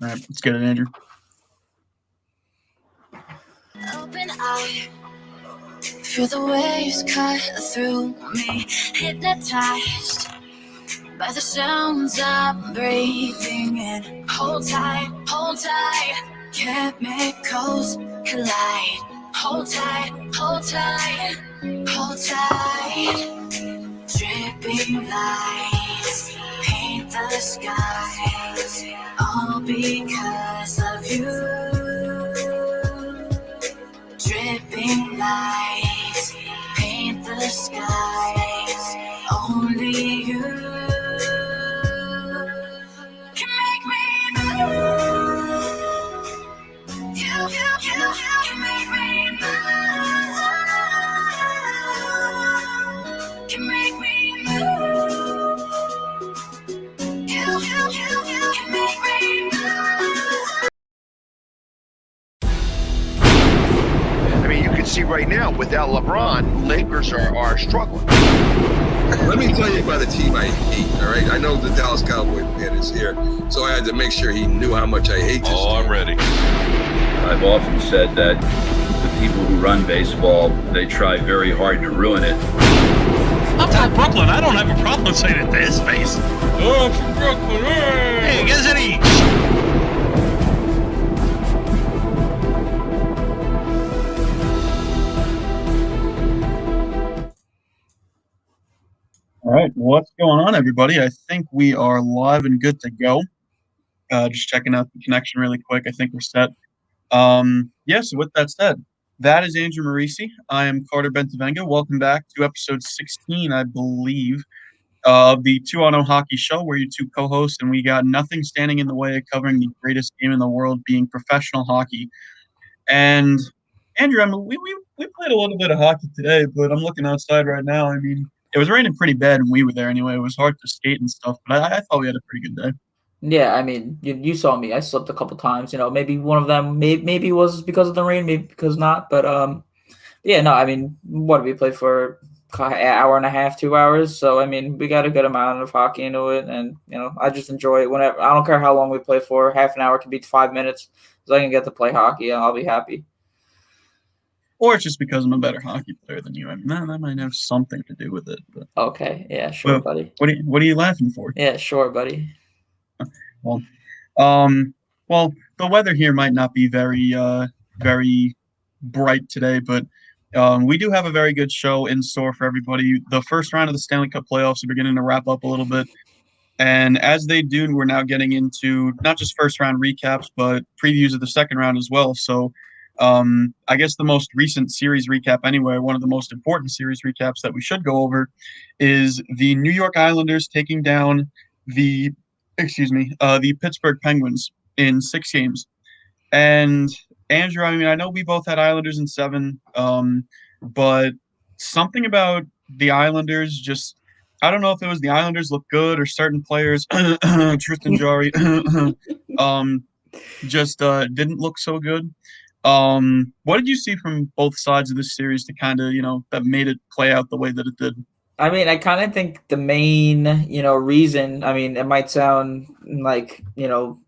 All right, let's get it, Andrew. Open eye, feel the waves cut through me, hypnotized by the sounds I'm breathing in. Hold tight, chemicals collide. Hold tight, hold tight, hold tight. Dripping lights paint the skies, all because of you. Dripping lights paint the skies, only you can make me move. You can make me move. Can make me move. You can make me move. I mean, you can see right now, without LeBron, Lakers are struggling. Let me tell you about the team I hate, all right? I know the Dallas Cowboy fan is here, so I had to make sure he knew how much I hate this team. I'm ready. I've often said that the people who run baseball, they try very hard to ruin it. I'm from Brooklyn. I don't have a problem saying it to his face. Oh, I'm from Brooklyn. Hey, get any. All right, what's going on, everybody? I think we are live and good to go. Just checking out the connection really quick. I think we're set. So with that said, that is Andrew Marisi. I am Carter Bentavenga. Welcome back to episode 16, I believe, of the 2-on-0 Hockey Show, where you two co-hosts, and we got nothing standing in the way of covering the greatest game in the world, being professional hockey. And Andrew, I mean, we played a little bit of hockey today, but I'm looking outside right now. I mean, it was raining pretty bad when we were there anyway. It was hard to skate and stuff, but I thought we had a pretty good day. Yeah, I mean, you saw me. I slipped a couple times. Maybe one of them maybe was because of the rain, maybe because not. But yeah, no. I mean, what did we play for? An hour and a half, 2 hours. So I mean, we got a good amount of hockey into it, and I just enjoy it whenever. I don't care how long we play for. Half an hour can be 5 minutes. As I can get to play hockey, I'll be happy. Or it's just because I'm a better hockey player than you. I mean, that might have something to do with it. But. Okay, yeah, sure, buddy. What are you laughing for? Yeah, sure, buddy. Well, the weather here might not be very bright today, but we do have a very good show in store for everybody. The first round of the Stanley Cup playoffs are beginning to wrap up a little bit. And as they do, we're now getting into not just first round recaps, but previews of the second round as well. So I guess the most recent series recap anyway, one of the most important series recaps that we should go over is the New York Islanders taking down the Pittsburgh Penguins in 6 games. And Andrew, I mean, I know we both had Islanders in 7, but something about the Islanders just, I don't know if it was the Islanders look good or certain players, Tristan Jarry, just didn't look so good. What did you see from both sides of this series to kind of, that made it play out the way that it did? I mean, I kind of think the main, reason, I mean, it might sound like,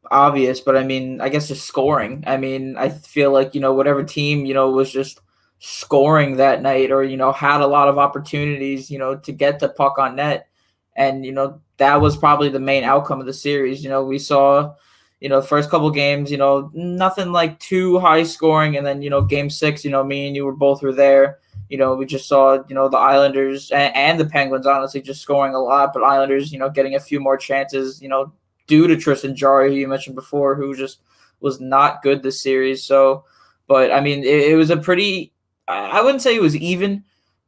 obvious, but I mean, I guess just scoring. I mean, I feel like, whatever team, was just scoring that night or, had a lot of opportunities, to get the puck on net. And, that was probably the main outcome of the series. We saw, the first couple games, nothing like too high scoring. And then, game 6, me and you were there. We just saw, the Islanders and the Penguins, honestly, just scoring a lot, but Islanders, getting a few more chances, due to Tristan Jarry, who you mentioned before, who just was not good this series. So, but I mean, it was a pretty, I wouldn't say it was even,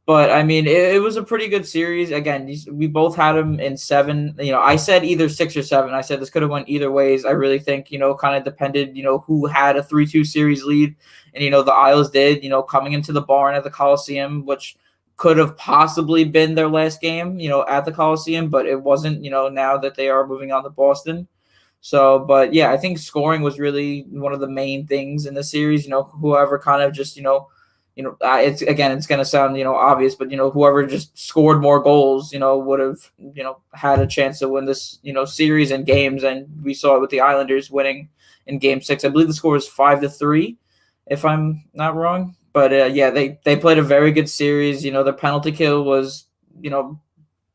but I mean, it was a pretty good series. Again, we both had them in 7. I said either 6 or 7. I said this could have went either ways. I really think, kind of depended, who had a 3-2 series lead. And, the Isles did, coming into the barn at the Coliseum, which could have possibly been their last game, at the Coliseum, but it wasn't, now that they are moving on to Boston. So, but yeah, I think scoring was really one of the main things in the series. Whoever kind of just, it's going to sound, obvious, but, whoever just scored more goals, would have, had a chance to win this, series and games. And we saw it with the Islanders winning in Game 6. I believe the score was 5-3, if I'm not wrong. But yeah, they played a very good series. The penalty kill was,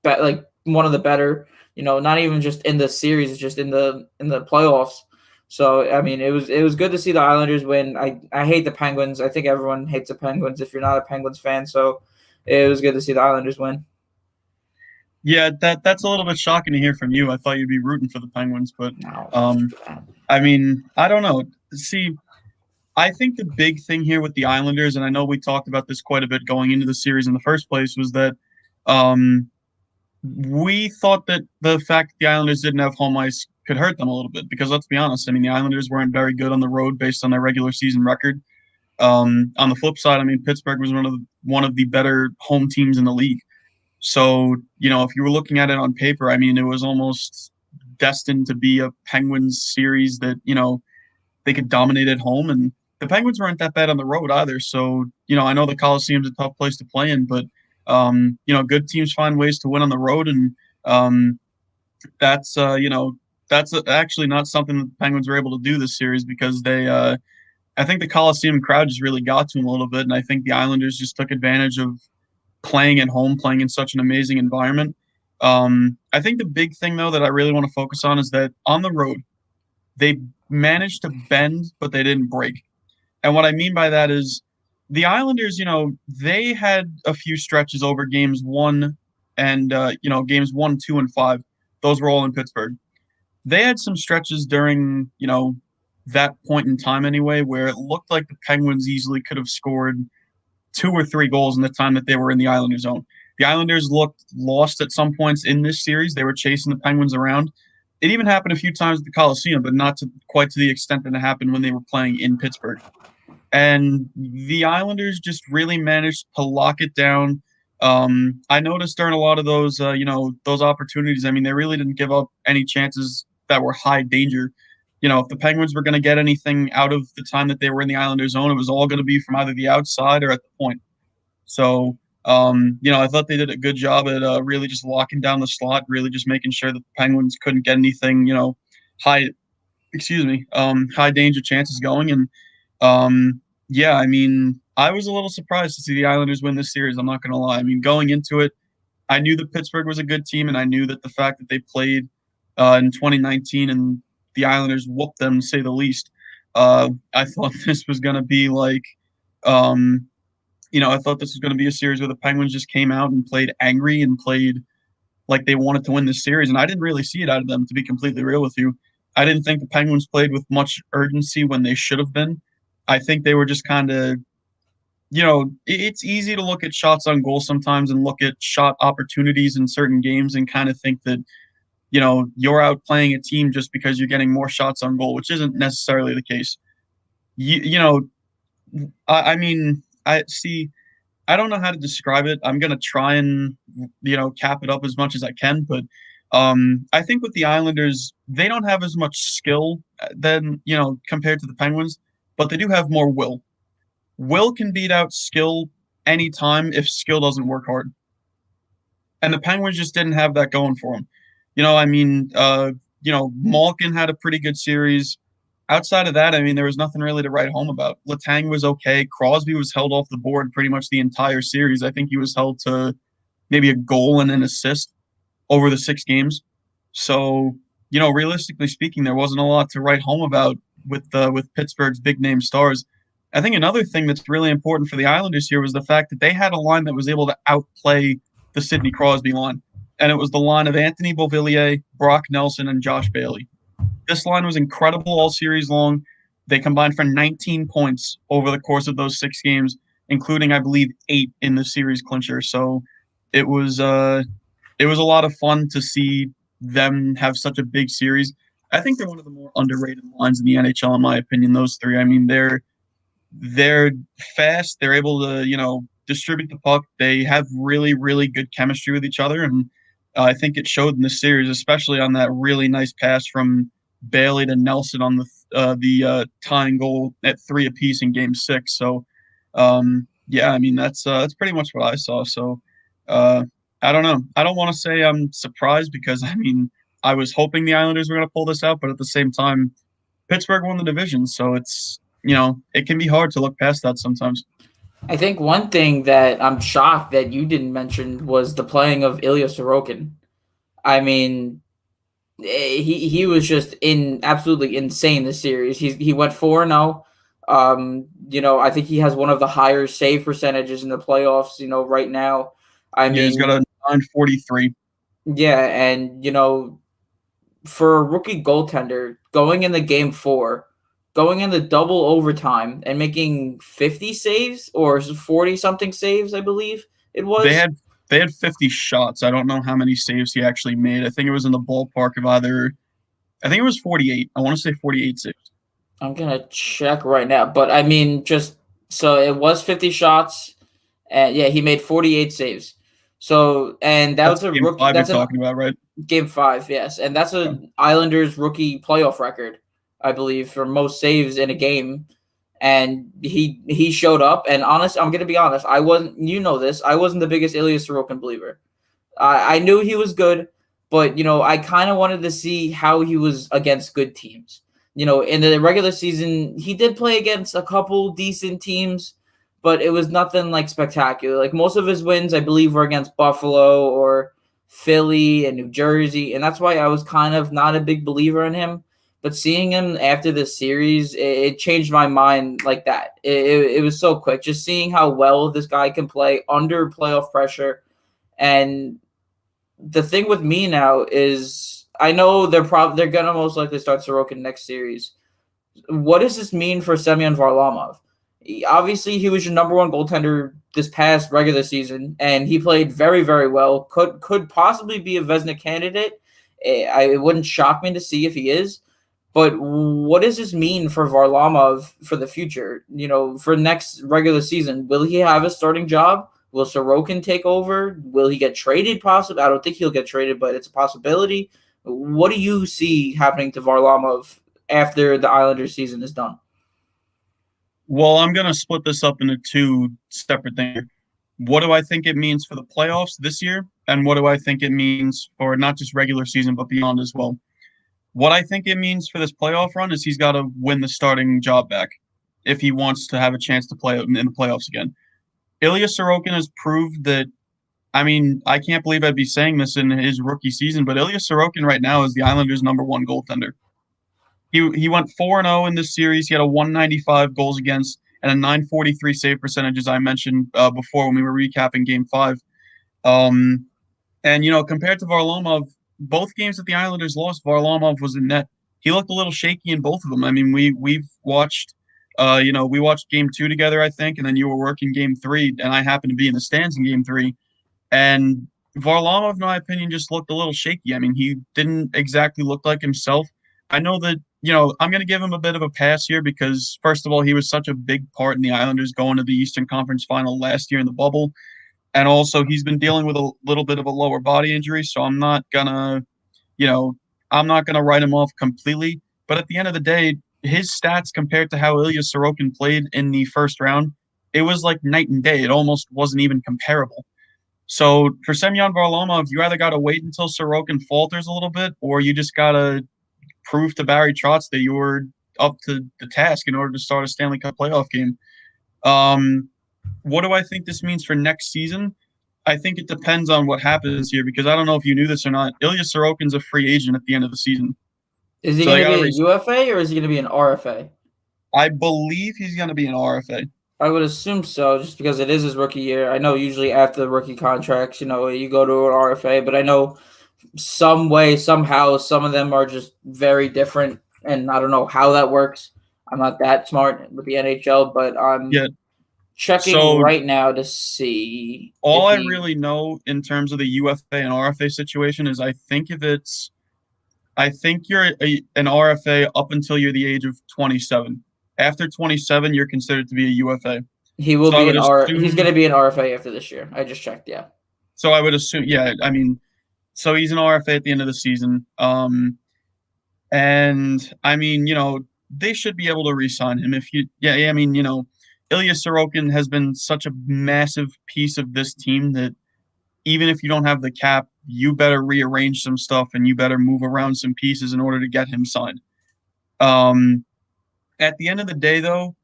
like one of the better, not even just in the series, just in the playoffs. So I mean, it was good to see the Islanders win. I hate the Penguins. I think everyone hates the Penguins if you're not a Penguins fan. So it was good to see the Islanders win. Yeah, that's a little bit shocking to hear from you. I thought you'd be rooting for the Penguins, but I mean, I don't know. See, I think the big thing here with the Islanders, and I know we talked about this quite a bit going into the series in the first place, was that we thought that the fact the Islanders didn't have home ice could hurt them a little bit because let's be honest, I mean, the Islanders weren't very good on the road based on their regular season record. On the flip side, I mean, Pittsburgh was one of the better home teams in the league. So, if you were looking at it on paper, I mean, it was almost destined to be a Penguins series that, they could dominate at home. And the Penguins weren't that bad on the road either. So, I know the Coliseum's a tough place to play in, but, good teams find ways to win on the road. And that's actually not something that the Penguins were able to do this series because I think the Coliseum crowd just really got to them a little bit. And I think the Islanders just took advantage of playing at home, playing in such an amazing environment. I think the big thing, though, that I really want to focus on is that on the road, they managed to bend, but they didn't break. And what I mean by that is the Islanders, they had a few stretches over games 1 and, games 1, 2, and 5. Those were all in Pittsburgh. They had some stretches during, that point in time anyway, where it looked like the Penguins easily could have scored 2 or 3 goals in the time that they were in the Islanders zone. The Islanders looked lost at some points in this series. They were chasing the Penguins around. It even happened a few times at the Coliseum, but not quite to the extent that it happened when they were playing in Pittsburgh. And the Islanders just really managed to lock it down. I noticed during a lot of those, those opportunities, I mean, they really didn't give up any chances that were high danger. If the Penguins were going to get anything out of the time that they were in the Islanders zone, it was all going to be from either the outside or at the point. So, I thought they did a good job at really just locking down the slot, really just making sure that the Penguins couldn't get anything, high danger chances going. And, yeah, I mean, I was a little surprised to see the Islanders win this series. I'm not going to lie. I mean, going into it, I knew that Pittsburgh was a good team, and I knew that the fact that they played in 2019 and the Islanders whooped them, to say the least. I thought this was going to be like, I thought this was going to be a series where the Penguins just came out and played angry and played like they wanted to win this series. And I didn't really see it out of them, to be completely real with you. I didn't think the Penguins played with much urgency when they should have been. I think they were just kind of, it's easy to look at shots on goal sometimes and look at shot opportunities in certain games and kind of think that, you're outplaying a team just because you're getting more shots on goal, which isn't necessarily the case. I mean, I don't know how to describe it. I'm going to try and, cap it up as much as I can. But I think with the Islanders, they don't have as much skill than, compared to the Penguins, but they do have more will. Will can beat out skill anytime if skill doesn't work hard. And the Penguins just didn't have that going for them. Malkin had a pretty good series. Outside of that, I mean, there was nothing really to write home about. Letang was okay. Crosby was held off the board pretty much the entire series. I think he was held to maybe a goal and an assist over the 6 games. So, realistically speaking, there wasn't a lot to write home about with Pittsburgh's big-name stars. I think another thing that's really important for the Islanders here was the fact that they had a line that was able to outplay the Sidney Crosby line. And it was the line of Anthony Beauvillier, Brock Nelson, and Josh Bailey. This line was incredible all series long. They combined for 19 points over the course of those 6 games, including, I believe, 8 in the series clincher. So it was a lot of fun to see them have such a big series. I think they're one of the more underrated lines in the NHL, in my opinion, those 3. I mean, they're fast. They're able to, distribute the puck. They have really, really good chemistry with each other. And I think it showed in this series, especially on that really nice pass from Bailey to Nelson on the tying goal at 3 apiece in Game 6. So, Yeah, I mean that's pretty much what I saw. So uh, I don't know. I don't want to say I'm surprised because I mean I was hoping the Islanders were going to pull this out, but at the same time, Pittsburgh won the division, so it's it can be hard to look past that sometimes. I think one thing that I'm shocked that you didn't mention was the playing of Ilya Sorokin. I mean, he was just absolutely insane this series. He went 4-0. I think he has one of the higher save percentages in the playoffs, right now. I Yeah, he's mean, got a 943. yeah, and for a rookie goaltender going in the game 4, going in the double overtime and making 50 saves or 40 something saves, I believe it was. They had 50 shots. I don't know how many saves he actually made. I think it was in the ballpark of I think it was 48. I want to say 48 saves. I'm gonna check right now, but I mean, just so it was 50 shots, and yeah, he made 48 saves. So, and that That's was a game rookie. 5 That's you're an talking about, right? game 5, yes, and that's a Islanders rookie playoff record, I believe, for most saves in a game. And he showed up. And I'm gonna be honest, I wasn't. This. I wasn't the biggest Ilya Sorokin believer. I knew he was good, but I kind of wanted to see how he was against good teams. In the regular season, he did play against a couple decent teams, but it was nothing like spectacular. Like most of his wins, I believe, were against Buffalo or Philly and New Jersey, and that's why I was kind of not a big believer in him. But seeing him after this series, it changed my mind like that. It was so quick. Just seeing how well this guy can play under playoff pressure. And the thing with me now is I know they're gonna most likely start Sorokin next series. What does this mean for Semyon Varlamov? Obviously, he was your number one goaltender this past regular season, and he played very, very well. Could possibly be a Vezina candidate. It wouldn't shock me to see if he is. But what does this mean for Varlamov for the future? For next regular season, will he have a starting job? Will Sorokin take over? Will he get traded? Possibly. I don't think he'll get traded, but it's a possibility. What do you see happening to Varlamov after the Islanders season is done? Well, I'm going to split this up into two separate things. What do I think it means for the playoffs this year? And what do I think it means for not just regular season, but beyond as well? What I think it means for this playoff run is he's got to win the starting job back if he wants to have a chance to play in the playoffs again. Ilya Sorokin has proved that. I mean, I can't believe I'd be saying this in his rookie season, but Ilya Sorokin right now is the Islanders' number one goaltender. He went 4-0 in this series. He had a 195 goals against and a 943 save percentage, as I mentioned before when we were recapping Game 5. And compared to Varlamov, both games that the Islanders lost, Varlamov was in net. He looked a little shaky in both of them. I mean, we've watched. We watched Game 2 together, I think, and then you were working Game 3, and I happened to be in the stands in Game 3. And Varlamov, in my opinion, just looked a little shaky. I mean, he didn't exactly look like himself. I know that, I'm going to give him a bit of a pass here because, first of all, he was such a big part in the Islanders going to the Eastern Conference Final last year in the bubble. And also, he's been dealing with a little bit of a lower body injury, so I'm not going to write him off completely. But at the end of the day, his stats compared to how Ilya Sorokin played in the first round, it was like night and day. It almost wasn't even comparable. So for Semyon Varlamov, you either got to wait until Sorokin falters a little bit, or you just got to prove to Barry Trotz that you were up to the task in order to start a Stanley Cup playoff game. What do I think this means for next season? I think it depends on what happens here because I don't know if you knew this or not. Ilya Sorokin's a free agent at the end of the season. Is he going to be a UFA or is he going to be an RFA? I believe he's going to be an RFA. I would assume so, just because it is his rookie year. I know usually after the rookie contracts, you go to an RFA, but I know some way, somehow, some of them are just very different, and I don't know how that works. I'm not that smart with the NHL, but I'm checking right now to see. All I really know in terms of the UFA and RFA situation is I think you're an RFA up until you're the age of 27. After 27, you're considered to be a UFA. He will be he's going to be an RFA after this year. I just checked, yeah. So I would assume, so he's an RFA at the end of the season. And I mean, they should be able to re-sign him Ilya Sorokin has been such a massive piece of this team that even if you don't have the cap, you better rearrange some stuff and you better move around some pieces in order to get him signed. At the end of the day, though,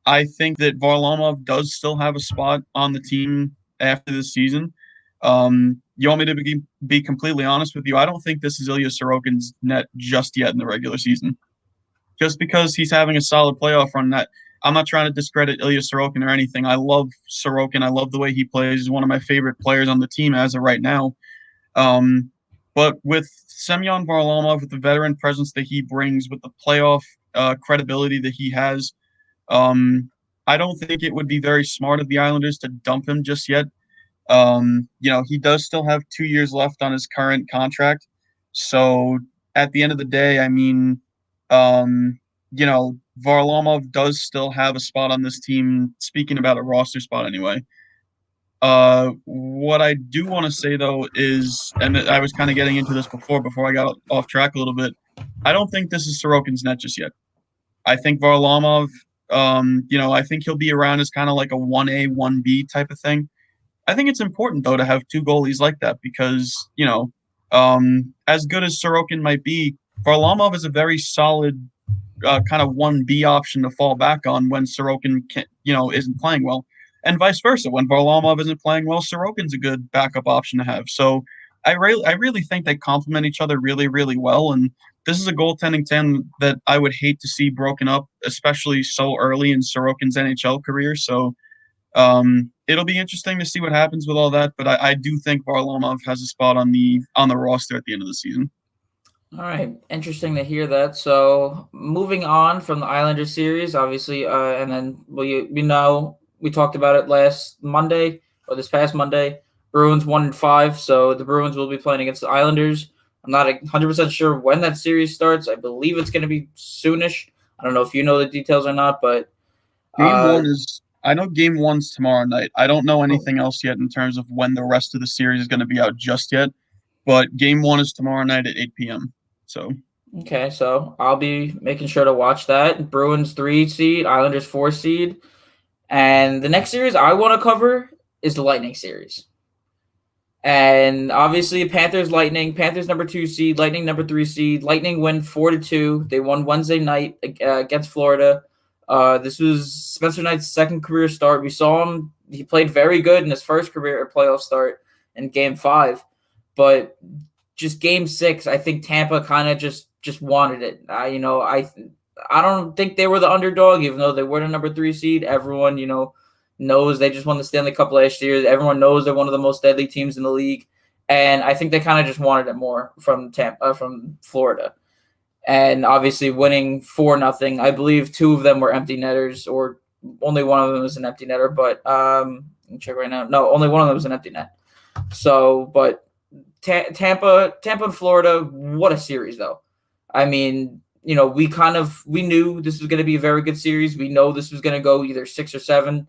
I think that Varlamov does still have a spot on the team after this season. You want me to be completely honest with you? I don't think this is Ilya Sorokin's net just yet in the regular season. Just because he's having a solid playoff run, I'm not trying to discredit Ilya Sorokin or anything. I love Sorokin. I love the way he plays. He's one of my favorite players on the team as of right now. But with Semyon Varlamov, with the veteran presence that he brings, with the playoff credibility that he has, I don't think it would be very smart of the Islanders to dump him just yet. He does still have 2 years left on his current contract. So at the end of the day, I mean, Varlamov does still have a spot on this team, speaking about a roster spot anyway. What I do want to say, though, is, and I was kind of getting into this before I got off track a little bit, I don't think this is Sorokin's net just yet. I think Varlamov, I think he'll be around as kind of like a 1A, 1B type of thing. I think it's important, though, to have two goalies like that because, as good as Sorokin might be, Varlamov is a very solid kind of 1B option to fall back on when Sorokin isn't playing well. And vice versa. When Varlamov isn't playing well, Sorokin's a good backup option to have. So I really think they complement each other really, really well. And this is a goaltending tandem that I would hate to see broken up, especially so early in Sorokin's NHL career. So it'll be interesting to see what happens with all that. But I do think Varlamov has a spot on the roster at the end of the season. All right, interesting to hear that. So moving on from the Islanders series, obviously, and then we talked about it last Monday or this past Monday. Bruins 1-5, so the Bruins will be playing against the Islanders. I'm not 100% sure when that series starts. I believe it's going to be soonish. I don't know if you know the details or not, but I know game one's tomorrow night. I don't know anything else yet in terms of when the rest of the series is going to be out just yet. But game one is tomorrow night at 8 p.m. So okay, so I'll be making sure to watch that. Bruins 3 seed, Islanders 4 seed. And the next series I want to cover is the Lightning series. And obviously Panthers number 2 seed, Lightning number 3 seed. Lightning win 4-2. They won Wednesday night against Florida. This was Spencer Knight's second career start. We saw him. He played very good in his first career playoff start in game 5. But just game 6, I think Tampa kind of just wanted it. I don't think they were the underdog, even though they were the number 3 seed. Everyone, knows they just won the Stanley Cup last year. Everyone knows they're one of the most deadly teams in the league. And I think they kind of just wanted it more from Florida. And obviously winning 4-0. I believe 2 of them were empty netters, or only one of them was an empty netter. But let me check right now. No, only one of them was an empty net. So, but Tampa and Florida, what a series, though. I mean, we knew this was going to be a very good series. We know this was going to go either 6 or 7.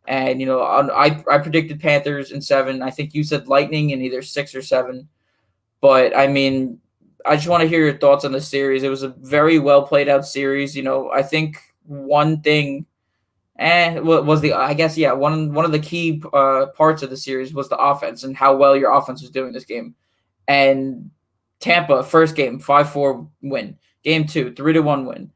And, I predicted Panthers in 7. I think you said Lightning in either 6 or 7. But, I mean, I just want to hear your thoughts on the series. It was a very well played out series. I think one thing was one of the key parts of the series was the offense and how well your offense was doing this game. And Tampa, first game, 5-4 win. Game 2, 3-1 win.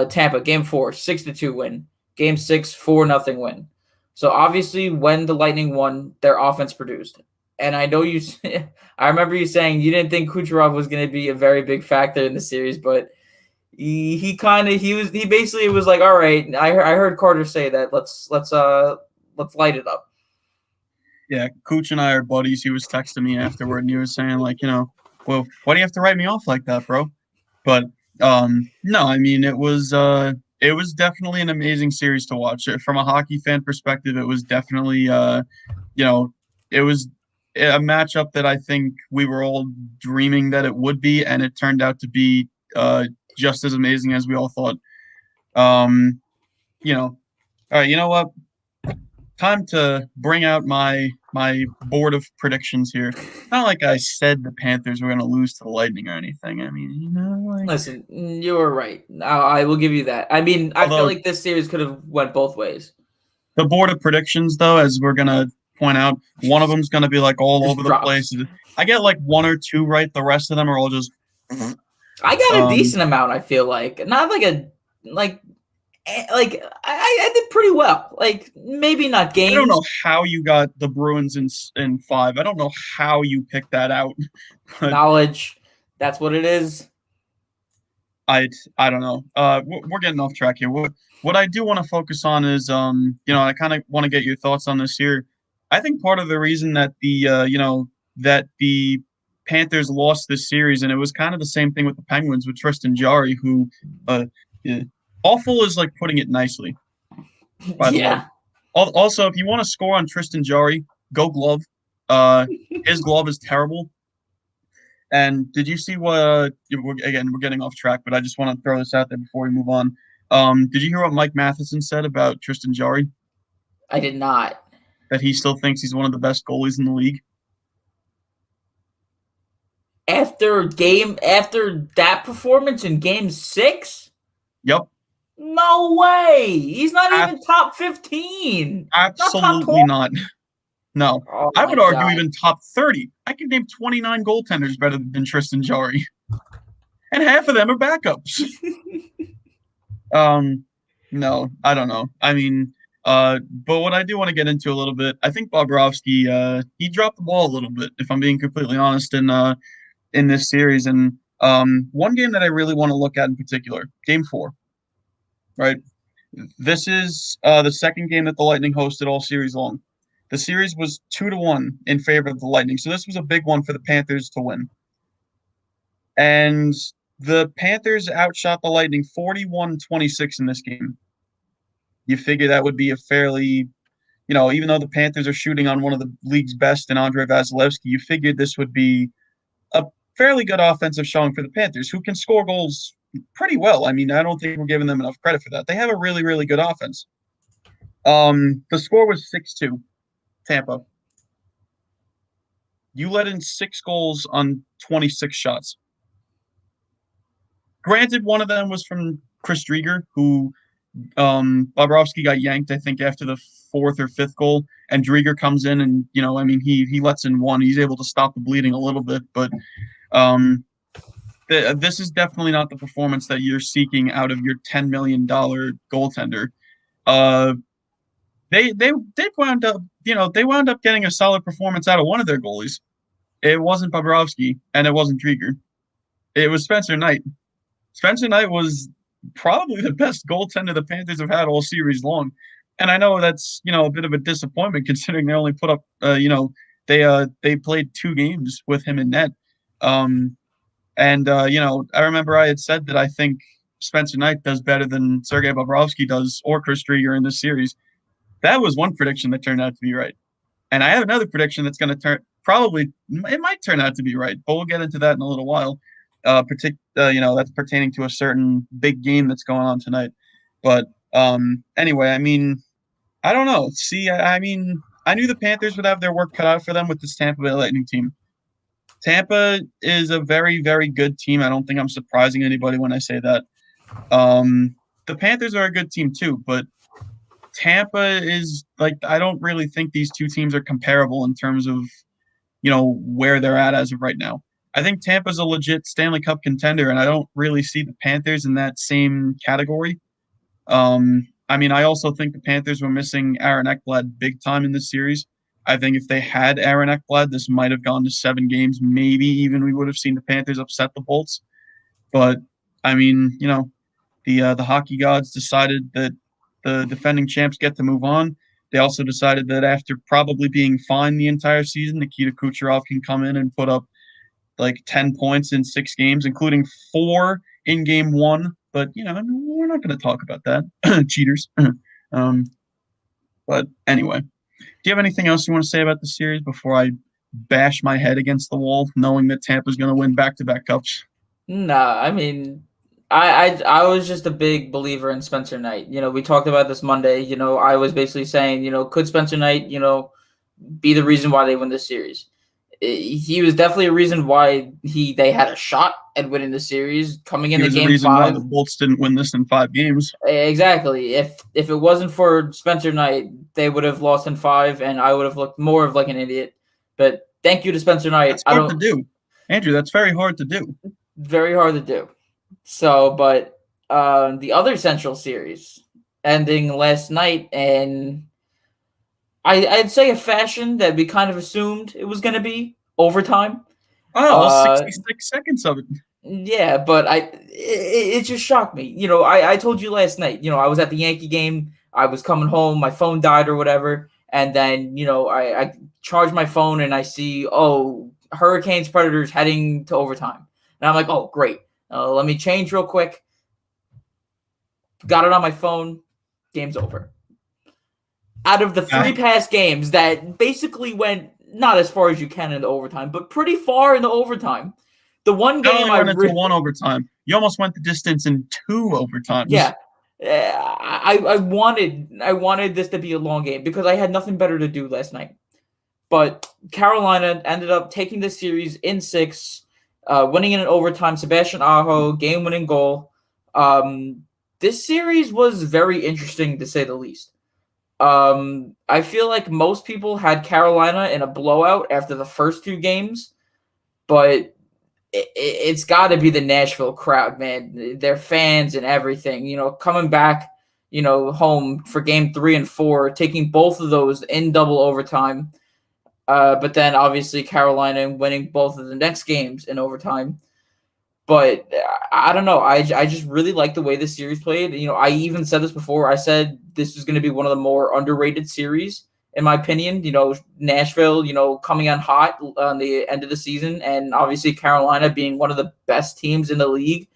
Tampa, game 4, 6-2 win. Game 6, 4-0 win. So obviously when the Lightning won, their offense produced. And I know I remember you saying you didn't think Kucherov was going to be a very big factor in the series, but he basically was like, all right, I heard Carter say that let's light it up. Yeah, Cooch and I are buddies. He was texting me afterward and he was saying like, well, why do you have to write me off like that, bro? But no, I mean it was definitely an amazing series to watch. From a hockey fan perspective, it was definitely it was a matchup that I think we were all dreaming that it would be, and it turned out to be just as amazing as we all thought. All right, you know what? Time to bring out my board of predictions here. Not like I said the Panthers were going to lose to the Lightning or anything. I mean, listen, you were right. I will give you that. I mean, I feel like this series could have went both ways. The board of predictions, though, as we're gonna point out, one of them's gonna be like all Just over the drops. place. I get like 1 or 2 right. The rest of them are all just. I got a Um, decent amount. I feel like not like I did pretty well. Like maybe not games. I don't know how you got the Bruins in 5. I don't know how you picked that out. But Knowledge. That's what it is. I don't know. We're getting off track here. What I do want to focus on is I kind of want to get your thoughts on this here. I think part of the reason that that the Panthers lost this series, and it was kind of the same thing with the Penguins with Tristan Jarry, who awful is like putting it nicely. By the way. Yeah. Also, if you want to score on Tristan Jarry, go glove. His glove is terrible. And did you see what? We're getting off track, but I just want to throw this out there before we move on. Did you hear what Mike Matheson said about Tristan Jarry? I did not. That he still thinks he's one of the best goalies in the league. After that performance in Game 6? Yep, No way. He's not even top 15. absolutely not. No, Oh I would my argue God. even top 30. I can name 29 goaltenders better than Tristan Jarry, and half of them are backups. No, I don't know. I mean, but what I do want to get into a little bit, I think Bobrovsky, he dropped the ball a little bit, if I'm being completely honest, in this series. And one game that I really want to look at in particular, Game 4, right? This is the second game that the Lightning hosted all series long. The series was 2-1 in favor of the Lightning, so this was a big one for the Panthers to win. And the Panthers outshot the Lightning 41-26 in this game. You figure that would be a fairly, even though the Panthers are shooting on one of the league's best in Andrei Vasilevsky, you figured this would be a fairly good offensive showing for the Panthers, who can score goals pretty well. I mean, I don't think we're giving them enough credit for that. They have a really, really good offense. The score was 6-2, Tampa. You let in 6 goals on 26 shots. Granted, one of them was from Chris Driedger, who Bobrovsky got yanked, I think, after the 4th or 5th goal, and Driedger comes in and, he lets in 1. He's able to stop the bleeding a little bit, but this is definitely not the performance that you're seeking out of your $10 million goaltender. They wound up getting a solid performance out of one of their goalies. It wasn't Bobrovsky, and it wasn't Driedger. It was Spencer Knight. Spencer Knight was probably the best goaltender the Panthers have had all series long. And I know that's, a bit of a disappointment considering they only put up, they played 2 games with him in net. I remember I had said that I think Spencer Knight does better than Sergei Bobrovsky does or Chris Driedger in this series. That was one prediction that turned out to be right. And I have another prediction that's going to it might turn out to be right, but we'll get into that in a little while. That's pertaining to a certain big game that's going on tonight. But anyway, I mean, I don't know. See, I mean, I knew the Panthers would have their work cut out for them with this Tampa Bay Lightning team. Tampa is a very, very good team. I don't think I'm surprising anybody when I say that. The Panthers are a good team too, but Tampa is I don't really think these two teams are comparable in terms of, where they're at as of right now. I think Tampa's a legit Stanley Cup contender, and I don't really see the Panthers in that same category. I also think the Panthers were missing Aaron Ekblad big time in this series. I think if they had Aaron Ekblad, this might have gone to 7 games. Maybe even we would have seen the Panthers upset the Bolts. But, the hockey gods decided that the defending champs get to move on. They also decided that after probably being fine the entire season, Nikita Kucherov can come in and put up 10 points in 6 games, including 4 in game 1. But, we're not going to talk about that. Cheaters. But anyway, do you have anything else you want to say about the series before I bash my head against the wall, knowing that Tampa's going to win back-to-back cups? Nah, I mean, I was just a big believer in Spencer Knight. We talked about this Monday. I was basically saying, could Spencer Knight, be the reason why they win this series? he was definitely a reason why they had a shot at winning the series coming He into was the game reason why 5. the Bolts didn't win this in 5 games. Exactly. If it wasn't for Spencer Knight, they would have lost in 5, and I would have looked more of like an idiot. But thank you to Spencer Knight. That's hard to do, Andrew. That's very hard to do. Very hard to do. So, but the other Central Series ending last night, and I'd say a fashion that we kind of assumed it was going to be overtime. All 66 seconds of it. Yeah, but it just shocked me. You know, I told you last night, you know, I was at the Yankee game. I was coming home. My phone died or whatever. And then, you know, I charge my phone and I see, Hurricanes Predators heading to overtime. And I'm like, oh, great. Let me change real quick. Got it on my phone. Game's over. Out of the 3 past games that basically went not as far as you can in the overtime, but pretty far in the overtime. The one game I went into 1 overtime. You almost went the distance in 2 overtimes. Yeah. I wanted this to be a long game because I had nothing better to do last night. But Carolina ended up taking the series in 6, winning in an overtime. Sebastian Aho, game-winning goal. This series was very interesting, to say the least. I feel like most people had Carolina in a blowout after the first 2 games, but it's got to be the Nashville crowd, man. Their fans and everything, you know, coming back, you know, home for game 3 and 4, taking both of those in double overtime. But then obviously Carolina winning both of the next games in overtime. But I don't know. I just really like the way this series played. You know, I even said this before. I said this was going to be one of the more underrated series, in my opinion. You know, Nashville, you know, coming on hot on the end of the season, and obviously Carolina being one of the best teams in the league.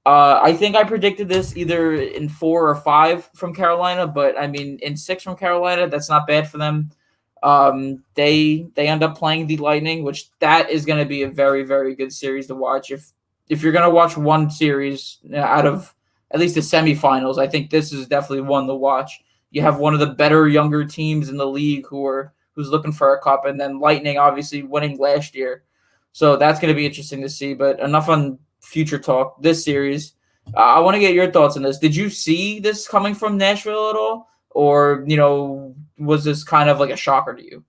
I think I predicted this either in 4 or 5 from Carolina, but I mean, in 6 from Carolina, that's not bad for them. They end up playing the Lightning, which that is going to be a very, very good series to watch. If you're going to watch one series out of at least the semifinals, I think this is definitely one to watch. You have one of the better younger teams in the league who's looking for a cup, and then Lightning obviously winning last year. So that's going to be interesting to see. But enough on future talk. This series, I want to get your thoughts on this. Did you see this coming from Nashville at all? Or, you know, was this kind of like a shocker to you?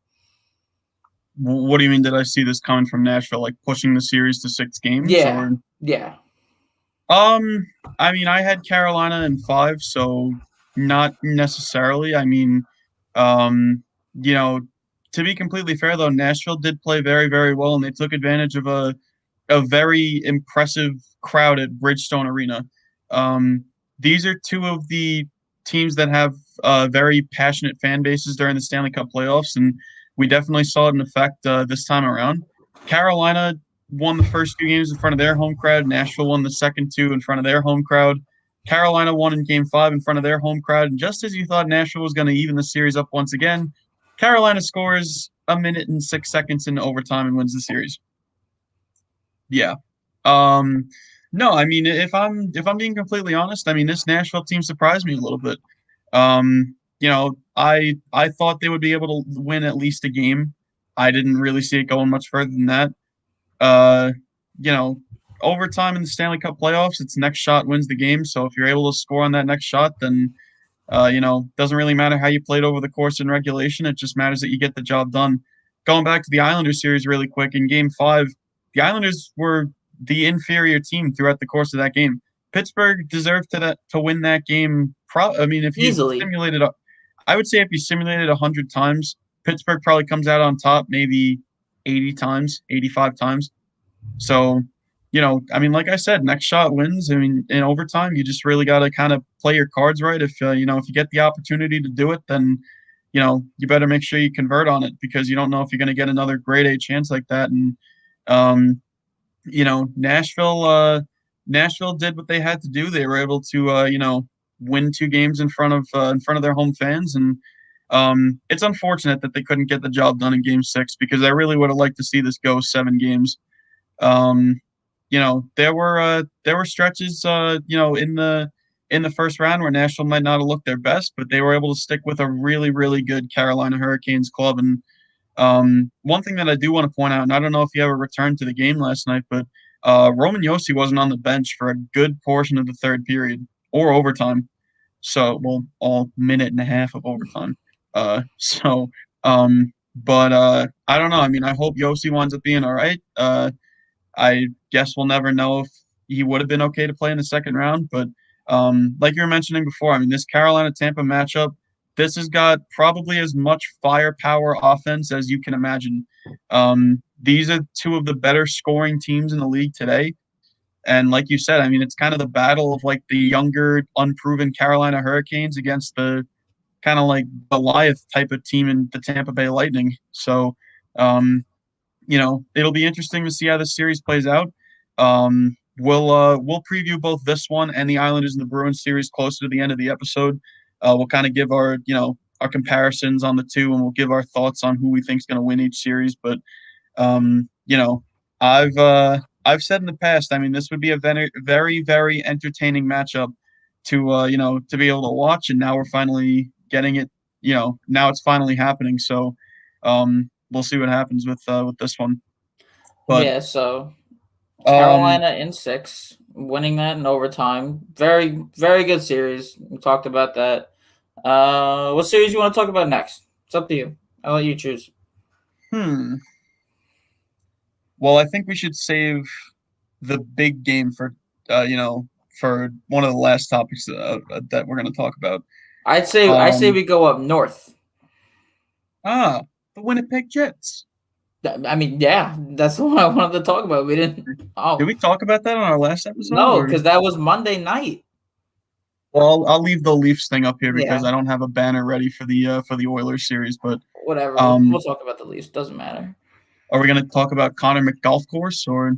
What do you mean? Did I see this coming from Nashville, like pushing the series to 6 games? Yeah. Or? Yeah. I mean, I had Carolina in 5, so not necessarily. I mean, you know, to be completely fair though, Nashville did play very, very well, and they took advantage of a very impressive crowd at Bridgestone Arena. These are 2 of the teams that have very passionate fan bases during the Stanley Cup playoffs, and we definitely saw it in effect this time around. Carolina won the first 2 games in front of their home crowd. Nashville won the second 2 in front of their home crowd. Carolina won in game 5 in front of their home crowd. And just as you thought Nashville was going to even the series up once again, Carolina scores 1 minute and 6 seconds in overtime and wins the series. Yeah. No, I mean, if I'm being completely honest, I mean, this Nashville team surprised me a little bit. You know, I thought they would be able to win at least a game. I didn't really see it going much further than that. You know, overtime in the Stanley Cup playoffs, it's next shot wins the game. So if you're able to score on that next shot, then you know, doesn't really matter how you played over the course in regulation. It just matters that you get the job done. Going back to the Islanders series really quick, in game 5, the Islanders were the inferior team throughout the course of that game. Pittsburgh deserved to win that game. I mean, if you Easily. simulated, I would say if you simulated 100 times, Pittsburgh probably comes out on top maybe 80 times, 85 times. So, you know, I mean, like I said, next shot wins. I mean, in overtime, you just really got to kind of play your cards right. If you know, if you get the opportunity to do it, then you know you better make sure you convert on it, because you don't know if you're going to get another grade A chance like that. And you know, Nashville did what they had to do. They were able to you know, win 2 games in front of their home fans, and it's unfortunate that they couldn't get the job done in game 6, because I really would have liked to see this go 7 games. You know, there were stretches you know, in the first round where Nashville might not have looked their best, but they were able to stick with a really, really good Carolina Hurricanes club, and One thing that I do want to point out, and I don't know if you ever returned to the game last night, but Roman Yossi wasn't on the bench for a good portion of the third period or overtime. So, well, all minute and a half of overtime. So, but I don't know. I mean, I hope Yossi winds up being all right. I guess we'll never know if he would have been okay to play in the second round. But like you were mentioning before, I mean, this Carolina Tampa matchup, this has got probably as much firepower offense as you can imagine. These are two of the better scoring teams in the league today. And like you said, I mean, it's kind of the battle of like the younger, unproven Carolina Hurricanes against the kind of like Goliath type of team in the Tampa Bay Lightning. So, it'll be interesting to see how this series plays out. We'll preview both this one and the Islanders and the Bruins series closer to the end of the episode. We'll kind of give our our comparisons on the two, and we'll give our thoughts on who we think is going to win each series. But I've said in the past, I mean, this would be a very, very, very entertaining matchup to to be able to watch, and now we're finally getting it. Now it's finally happening. So we'll see what happens with this one. But yeah, so Carolina in 6, winning that in overtime. Very, very good series. We talked about that. What series you want to talk about next? It's up to you. I'll let you choose. Well, I think we should save the big game for for one of the last topics that we're going to talk about. I say we go up north. The Winnipeg Jets. I mean, yeah, that's the one I wanted to talk about. We didn't. Oh, Did we talk about that on our last episode? no, because that was Monday night. Well, I'll leave the Leafs thing up here because I don't have a banner ready for the Oilers series. But whatever, we'll talk about the Leafs. Doesn't matter. Are we going to talk about Connor McGolf course or?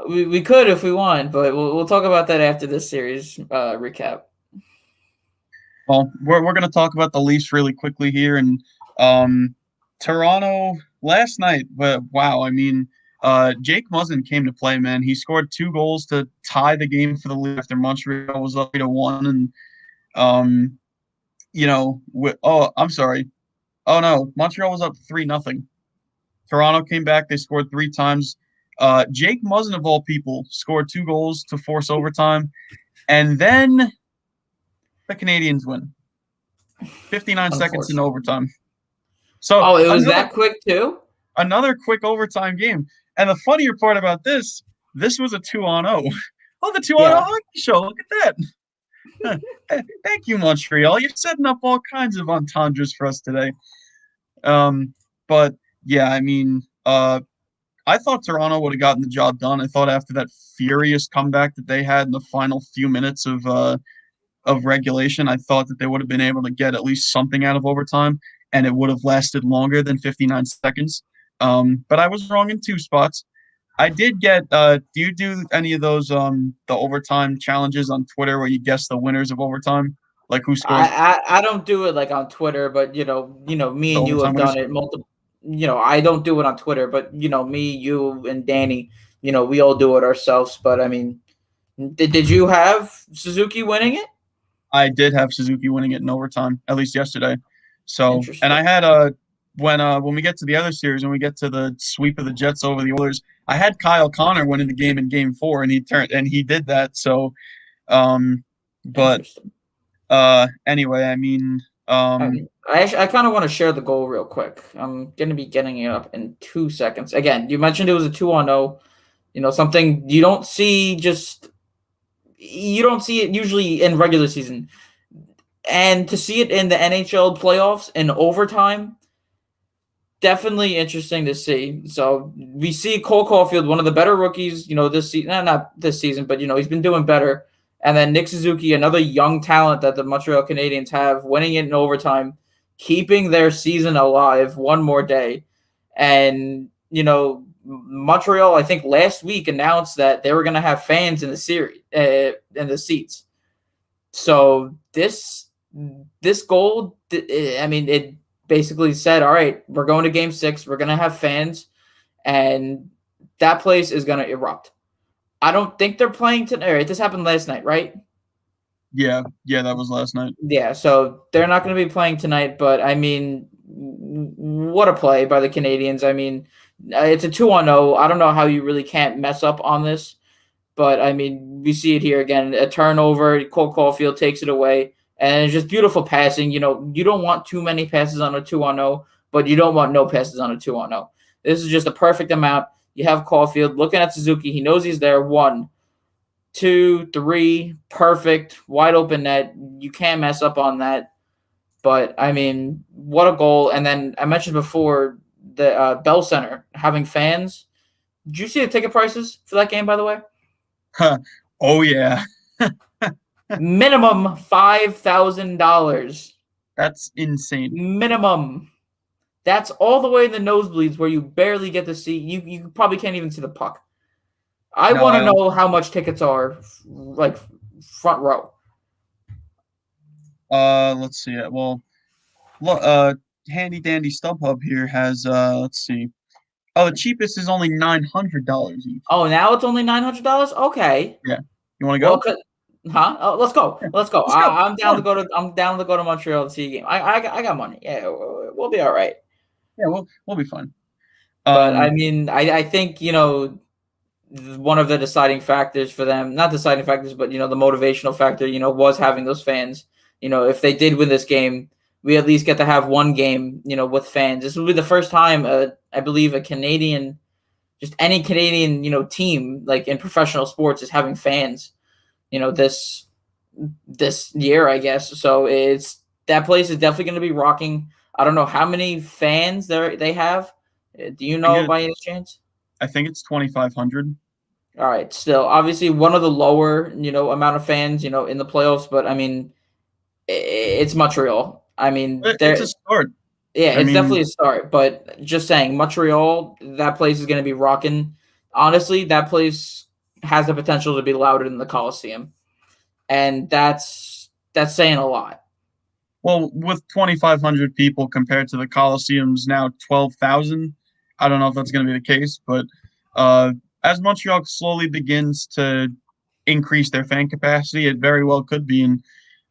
We could if we want, but we'll talk about that after this series recap. Well, we're going to talk about the Leafs really quickly here, and Toronto last night. But wow, I mean, Jake Muzzin came to play, man. He scored 2 goals to tie the game for the Leafs after Montreal was up 3-1, and I'm sorry. Oh no, Montreal was up 3-0. Toronto came back. They scored 3 times. Jake Muzzin, of all people, scored 2 goals to force overtime, and then the Canadians win. 59 seconds in overtime. So, it was that quick too? Another quick overtime game. And the funnier part about this was a 2-on-0. Oh, the 2-on-0 hockey show. Look at that. Thank you, Montreal. You're setting up all kinds of entendres for us today. But yeah, I mean, I thought Toronto would have gotten the job done. I thought after that furious comeback that they had in the final few minutes of regulation, I thought that they would have been able to get at least something out of overtime, and it would have lasted longer than 59 seconds. But I was wrong in 2 spots. I did get. Do you do any of those the overtime challenges on Twitter where you guess the winners of overtime, like who scores? I don't do it like on Twitter, but me and you have done it multiple. I don't do it on Twitter, but me, you, and Danny, we all do it ourselves. But I mean, did you have Suzuki winning it? I did have Suzuki winning it in overtime, at least yesterday. So, and I had when we get to the other series, when we get to the sweep of the Jets over the Oilers, I had Kyle Connor winning the game in Game 4, and he did that. So, anyway, I mean, I kind of want to share the goal real quick. I'm going to be getting it up in 2 seconds. Again, you mentioned it was a 2-on-0. Something you don't see it usually in regular season. And to see it in the NHL playoffs in overtime, definitely interesting to see. So we see Cole Caulfield, one of the better rookies, this season, not this season, but he's been doing better. And then Nick Suzuki, another young talent that the Montreal Canadiens have, winning it in overtime, keeping their season alive one more day. And, Montreal, I think last week announced that they were going to have fans in the series, in the seats. So this goal, I mean, it basically said, all right, we're going to Game 6. We're going to have fans, and that place is going to erupt. I don't think they're playing tonight. Right, this happened last night, right? Yeah, that was last night. Yeah, so they're not going to be playing tonight, but I mean, what a play by the Canadians. I mean, it's a 2-0. I don't know how you really can't mess up on this, but I mean, we see it here again. A turnover, Cole Caulfield takes it away, and it's just beautiful passing. You know, you don't want too many passes on a 2-0, but you don't want no passes on a 2-0. This is just a perfect amount. You have Caulfield looking at Suzuki. He knows he's there. 1, 2, 3, perfect, wide open net. You can't mess up on that. But I mean, what a goal! And then I mentioned before the Bell Center having fans. Did you see the ticket prices for that game, by the way? Oh yeah, Minimum $5,000. that's insane. Minimum. That's all the way in the nosebleeds where you barely get to see. You probably can't even see the puck. I No, want I to don't- know how much tickets are like front row. Let's see it. Well, look, handy dandy StubHub here has let's see. Oh, the cheapest is only $900 each. Oh, now it's only $900. Okay. You want to Well, go? huh? Oh, let's go. Let's go. Let's go. I'm down to Come go to. I'm down to go to Montreal to see a game. I got money. Yeah, we'll be all right. Yeah, we'll be fine. But I mean, I think one of the deciding factors for them, not deciding factors, but the motivational factor, was having those fans. If they did win this game, we at least get to have one game, with fans. This will be the first time, I believe, a Canadian, just any Canadian, team like in professional sports is having fans. This year, I guess. So that place is definitely going to be rocking. I don't know how many fans they have. Do you know by any chance? I think it's 2,500. All right. Still, obviously, one of the lower, amount of fans, in the playoffs. But I mean, it's Montreal. I mean, It's a start. yeah, I it's mean- definitely a start. But just saying, Montreal, that place is going to be rocking. Honestly, that place has the potential to be louder than the Coliseum, and that's saying a lot. Well, with 2,500 people compared to the Coliseum's now 12,000, I don't know if that's going to be the case, but as Montreal slowly begins to increase their fan capacity, it very well could be. And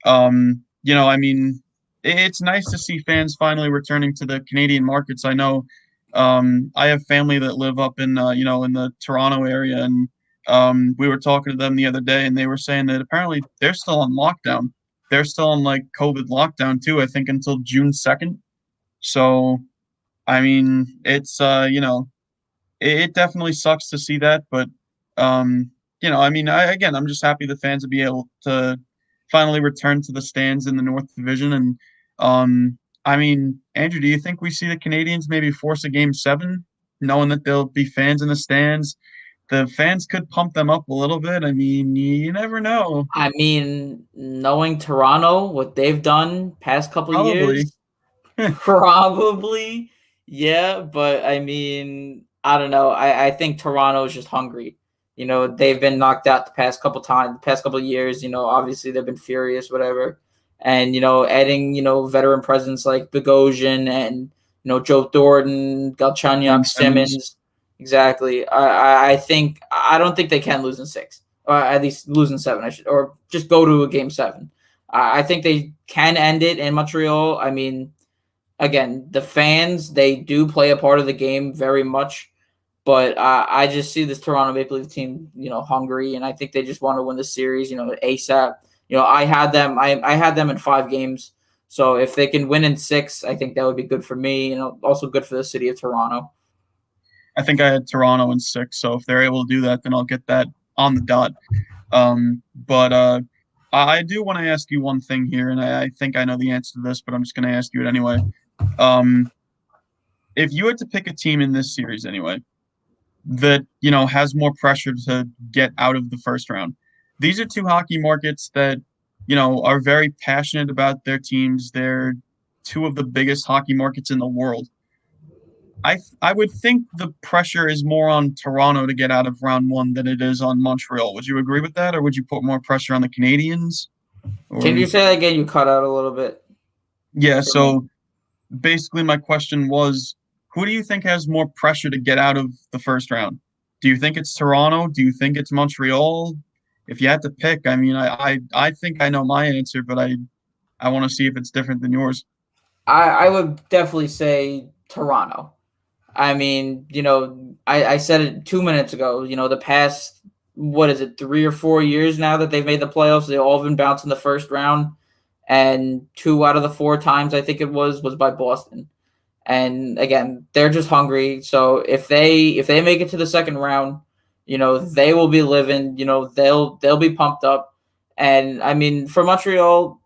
I mean, it's nice to see fans finally returning to the Canadian markets. I know I have family that live up in in the Toronto area, and we were talking to them the other day, and they were saying that apparently they're still on lockdown. They're still on like COVID lockdown too, I think until June 2nd. So, I mean, it's it definitely sucks to see that, but I mean, I'm just happy the fans will be able to finally return to the stands in the North Division. And I mean, Andrew, do you think we see the Canadians maybe force a Game 7, knowing that there'll be fans in the stands? The fans could pump them up a little bit. I mean, you never know. I mean, knowing Toronto, what they've done past couple of Probably. years, probably, yeah. But I mean, I don't know. I think Toronto is just hungry. They've been knocked out the past couple of years. Obviously they've been furious, whatever. And adding veteran presence like Bogosian and Joe Thornton, Galchenyuk, Simmons. Exactly. I don't think they can lose in 6, or at least lose in 7. Or just go to a Game 7. I think they can end it in Montreal. I mean, again, the fans, they do play a part of the game very much, but I just see this Toronto Maple Leaf team, hungry, and I think they just want to win the series, ASAP. I had them. I had them in 5 games. So if they can win in 6, I think that would be good for me, also good for the city of Toronto. I think I had Toronto in 6, so if they're able to do that, then I'll get that on the dot. But I do want to ask you one thing here, and I think I know the answer to this, but I'm just going to ask you it anyway. If you had to pick a team in this series anyway, that has more pressure to get out of the first round, these are 2 hockey markets that are very passionate about their teams. They're 2 of the biggest hockey markets in the world. I would think the pressure is more on Toronto to get out of round 1 than it is on Montreal. Would you agree with that, or would you put more pressure on the Canadians? Or... Can you say that again? You cut out a little bit. Yeah, so basically my question was, who do you think has more pressure to get out of the first round? Do you think it's Toronto? Do you think it's Montreal? If you had to pick, I mean, I think I know my answer, but I want to see if it's different than yours. I would definitely say Toronto. I mean, I said it 2 minutes ago. The past, what is it, 3 or 4 years now that they've made the playoffs, they've all been bounced in the first round, and 2 out of the 4 times I think it was by Boston. And again, they're just hungry. So if they make it to the second round, they will be living. They'll be pumped up. And I mean, for Montreal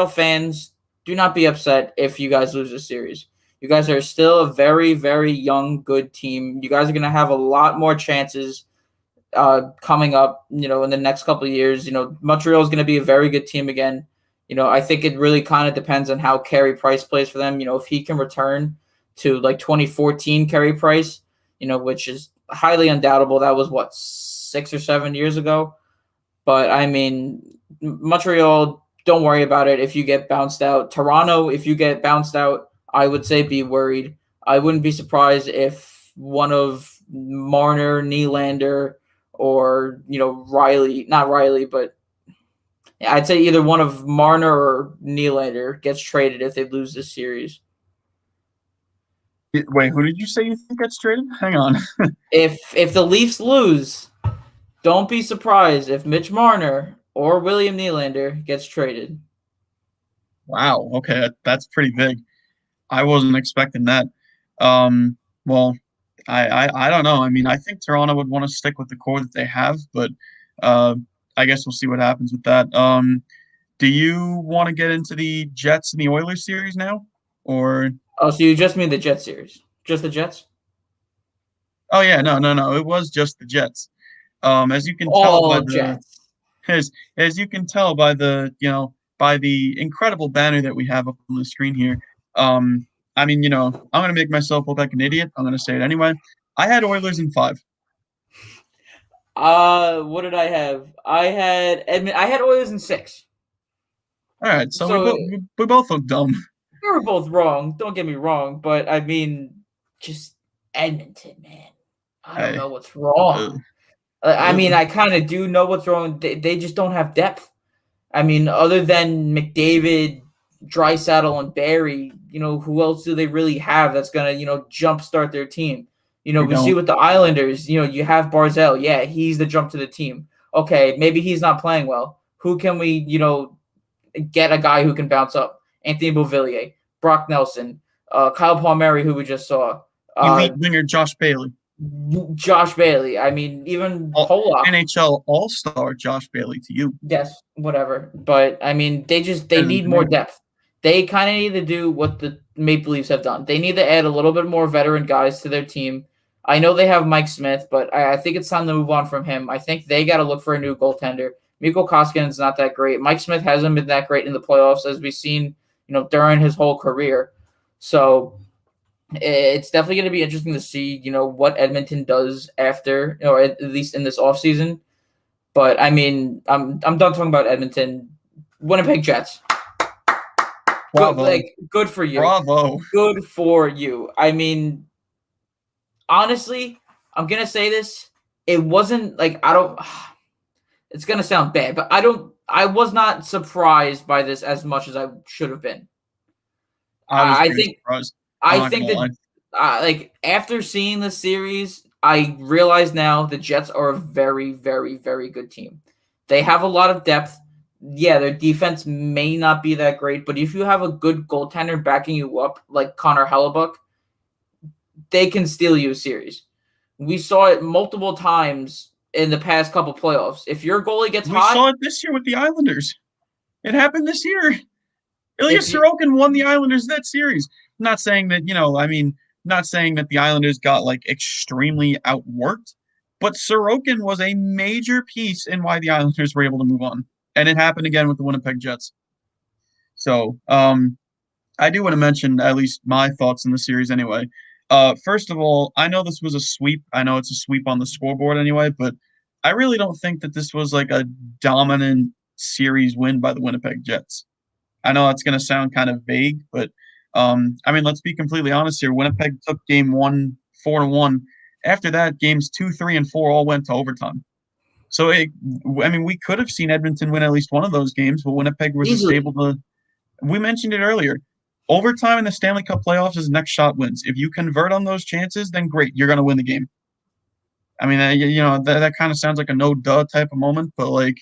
fans, do not be upset if you guys lose this series. You guys are still a very, very young, good team. You guys are going to have a lot more chances coming up, in the next couple of years. Montreal is going to be a very good team again. I think it really kind of depends on how Carey Price plays for them. If he can return to like 2014 Carey Price, which is highly undoubtable. That was 6 or 7 years ago. But I mean, Montreal, don't worry about it if you get bounced out. Toronto, if you get bounced out, I would say be worried. I wouldn't be surprised if one of Marner, Nylander, or Riley, not Riley, but I'd say either one of Marner or Nylander gets traded if they lose this series. Wait, who did you say you think gets traded? Hang on. If the Leafs lose, don't be surprised if Mitch Marner or William Nylander gets traded. Wow. Okay, that's pretty big. I wasn't expecting that. Well, I don't know. I mean, I think Toronto would want to stick with the core that they have, but I guess we'll see what happens with that. Do you want to get into the Jets and the Oilers series now, or? Oh, so you just mean the Jets series? Just the Jets? Oh yeah, no. It was just the Jets. As you can tell All by the Jets. as you can tell by the by the incredible banner that we have up on the screen here. I mean, I'm gonna make myself look like an idiot. I'm gonna say it anyway. I had Oilers in 5. What did I have? I had Oilers in 6. All right, so, So- we both look dumb. We were both wrong. Don't get me wrong, but I mean, just Edmonton, man. I don't Hey. know what's wrong. I mean, I kind of do know what's wrong. They just don't have depth. I mean, other than McDavid, Draisaitl, and Barry, who else do they really have that's gonna, jumpstart their team? We see don't. with the Islanders, you have Barzell. Yeah, he's the jump to the team. Okay, maybe he's not playing well. Who can we, get a guy who can bounce up? Anthony Beauvillier, Brock Nelson, Kyle Palmieri, who we just saw. Elite winger Josh Bailey, Josh Bailey. I mean, even Polak. NHL All-Star Josh Bailey to you. Yes, whatever. But I mean, they need more depth. They kind of need to do what the Maple Leafs have done. They need to add a little bit more veteran guys to their team. I know they have Mike Smith, but I think it's time to move on from him. I think they got to look for a new goaltender. Mikko Koskinen's not that great. Mike Smith hasn't been that great in the playoffs, as we've seen, during his whole career. So it's definitely going to be interesting to see, what Edmonton does after, or at least in this offseason. But I mean, I'm done talking about Edmonton. Winnipeg Jets. Bravo. Good for you. Bravo. Good for you. I mean, honestly, I'm gonna say this. It wasn't like it's gonna sound bad, but I was not surprised by this as much as I should have been. I think surprised. I think that after seeing the series, I realize now the Jets are a very, very, very good team. They have a lot of depth. Yeah, their defense may not be that great, but if you have a good goaltender backing you up, like Connor Hellebuck, they can steal you a series. We saw it multiple times in the past couple playoffs. If your goalie gets hot, we saw it this year with the Islanders. It happened this year. Ilya Sorokin won the Islanders that series. Not saying that, not saying that the Islanders got extremely outworked, but Sorokin was a major piece in why the Islanders were able to move on. And it happened again with the Winnipeg Jets. So, I do want to mention at least my thoughts in the series anyway. First of all, I know this was a sweep. I know it's a sweep on the scoreboard anyway, but I really don't think that this was a dominant series win by the Winnipeg Jets. I know that's going to sound kind of vague, but let's be completely honest here. Winnipeg took game 1 4-1. After that, games 2, 3, and 4 all went to overtime. So, we could have seen Edmonton win at least one of those games, but Winnipeg was just able to. We mentioned it earlier. Overtime in the Stanley Cup playoffs is next shot wins. If you convert on those chances, then great, you're going to win the game. I mean, that kind of sounds like a no duh type of moment, but like,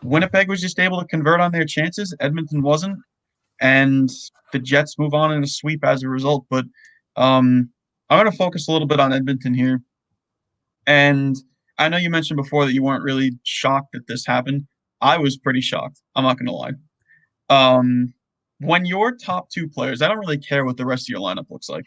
Winnipeg was just able to convert on their chances. Edmonton wasn't, and the Jets move on in a sweep as a result. But I'm going to focus a little bit on Edmonton here. And I know you mentioned before that you weren't really shocked that this happened. I was pretty shocked. I'm not going to lie. When your top two players, I don't really care what the rest of your lineup looks like.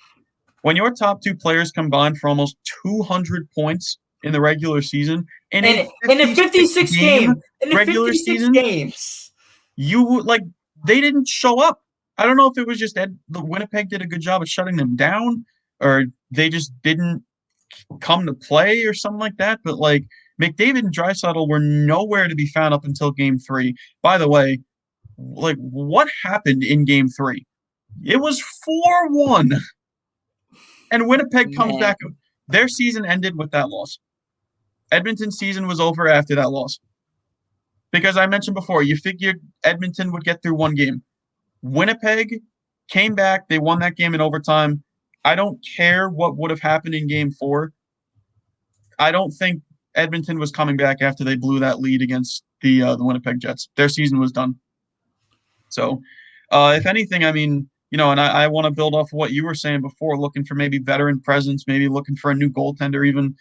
When your top two players combined for almost 200 points in the regular season, in a 56 game regular season, games, they didn't show up. I don't know if it was just the Winnipeg did a good job of shutting them down, or they just didn't come to play or something like that. But like McDavid and Draisaitl were nowhere to be found up until Game 3. By the way, like what happened in Game 3? It was 4-1. And Winnipeg comes back. Their season ended with that loss. Edmonton's season was over after that loss. Because I mentioned before, you figured Edmonton would get through one game. Winnipeg came back. They won that game in overtime. I don't care what would have happened in Game 4. I don't think Edmonton was coming back after they blew that lead against the Winnipeg Jets. Their season was done. So, if anything, I mean, and I want to build off of what you were saying before, looking for maybe veteran presence, maybe looking for a new goaltender even.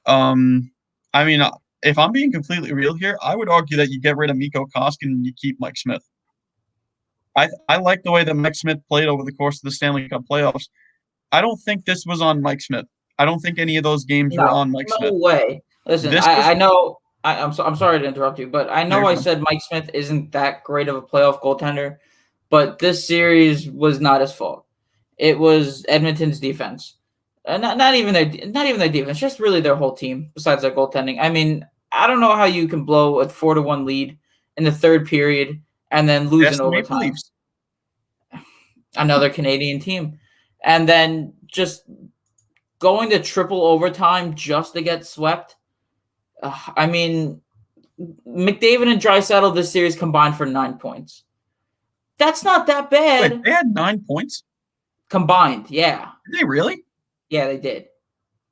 I mean, if I'm being completely real here, I would argue that you get rid of Mikko Koskinen and you keep Mike Smith. I like the way that Mike Smith played over the course of the Stanley Cup playoffs. I don't think this was on Mike Smith. I don't think any of those games were on Mike Smith. No way. Listen, I know. I'm sorry to interrupt you, but I know I said Mike Smith isn't that great of a playoff goaltender, but this series was not his fault. It was Edmonton's defense. Not even their defense, just really their whole team, besides their goaltending. I mean, I don't know how you can blow a 4-1 lead in the third period and then lose in overtime. Another Canadian team. And then just going to triple overtime just to get swept. I mean, McDavid and Draisaitl this series combined for 9 points. That's not that bad. Wait, they had 9 points? Combined, yeah. Did they really? Yeah, they did.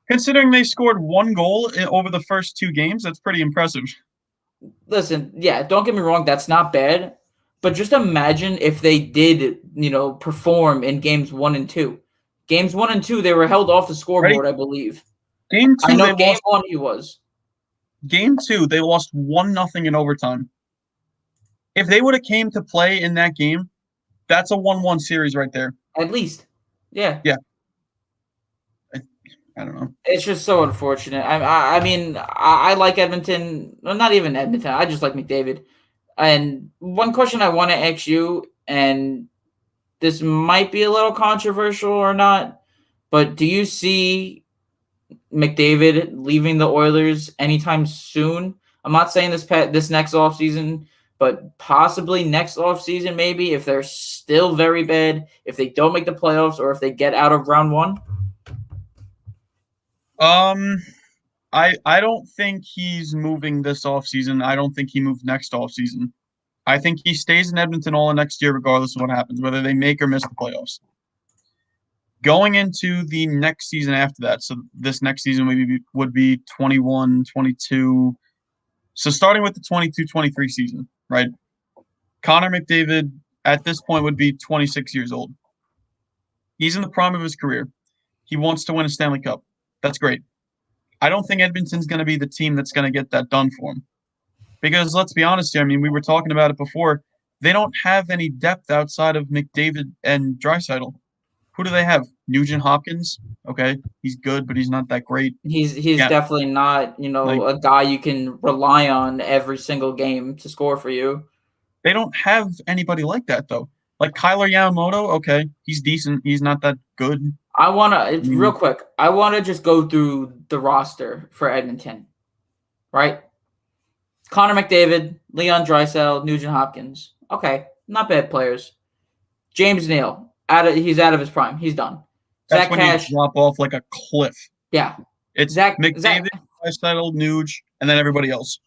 Considering they scored 1 goal over the first 2 games, that's pretty impressive. Listen, yeah, don't get me wrong, that's not bad. But just imagine if they did, perform in games 1 and 2. Games 1 and 2, they were held off the scoreboard, I believe. Game 2, I know game 1 he was. Game 2, they lost 1-0 in overtime. If they would have came to play in that game, that's a 1-1 series right there. At least. Yeah. Yeah. I don't know. It's just so unfortunate. I mean, I like Edmonton. Well, not even Edmonton. I just like McDavid. And one question I want to ask you, and this might be a little controversial or not, but do you see McDavid leaving the Oilers anytime soon? I'm not saying this next offseason, but possibly next offseason maybe, if they're still very bad, if they don't make the playoffs, or if they get out of round 1? I don't think he's moving this offseason. I don't think he moved next offseason. I think he stays in Edmonton all of next year, regardless of what happens, whether they make or miss the playoffs. Going into the next season after that, so this next season would be 21-22. So starting with the 22-23 season, right? Connor McDavid at this point would be 26 years old. He's in the prime of his career. He wants to win a Stanley Cup. That's great. I don't think Edmonton's going to be the team that's going to get that done for him. Because let's be honest here, I mean, we were talking about it before. They don't have any depth outside of McDavid and Draisaitl. Who do they have? Nugent Hopkins? Okay, he's good, but he's not that great. He's definitely not, a guy you can rely on every single game to score for you. They don't have anybody like that, though. Like Kyler Yamamoto, okay, he's decent. He's not that good. Real quick, I want to just go through the roster for Edmonton, right? Connor McDavid, Leon Draisaitl, Nugent Hopkins. Okay, not bad players. James Neal, he's out of his prime. He's done. That's Zach when Cash, you drop off like a cliff. Yeah. It's McDavid, Draisaitl, Nuge, and then everybody else.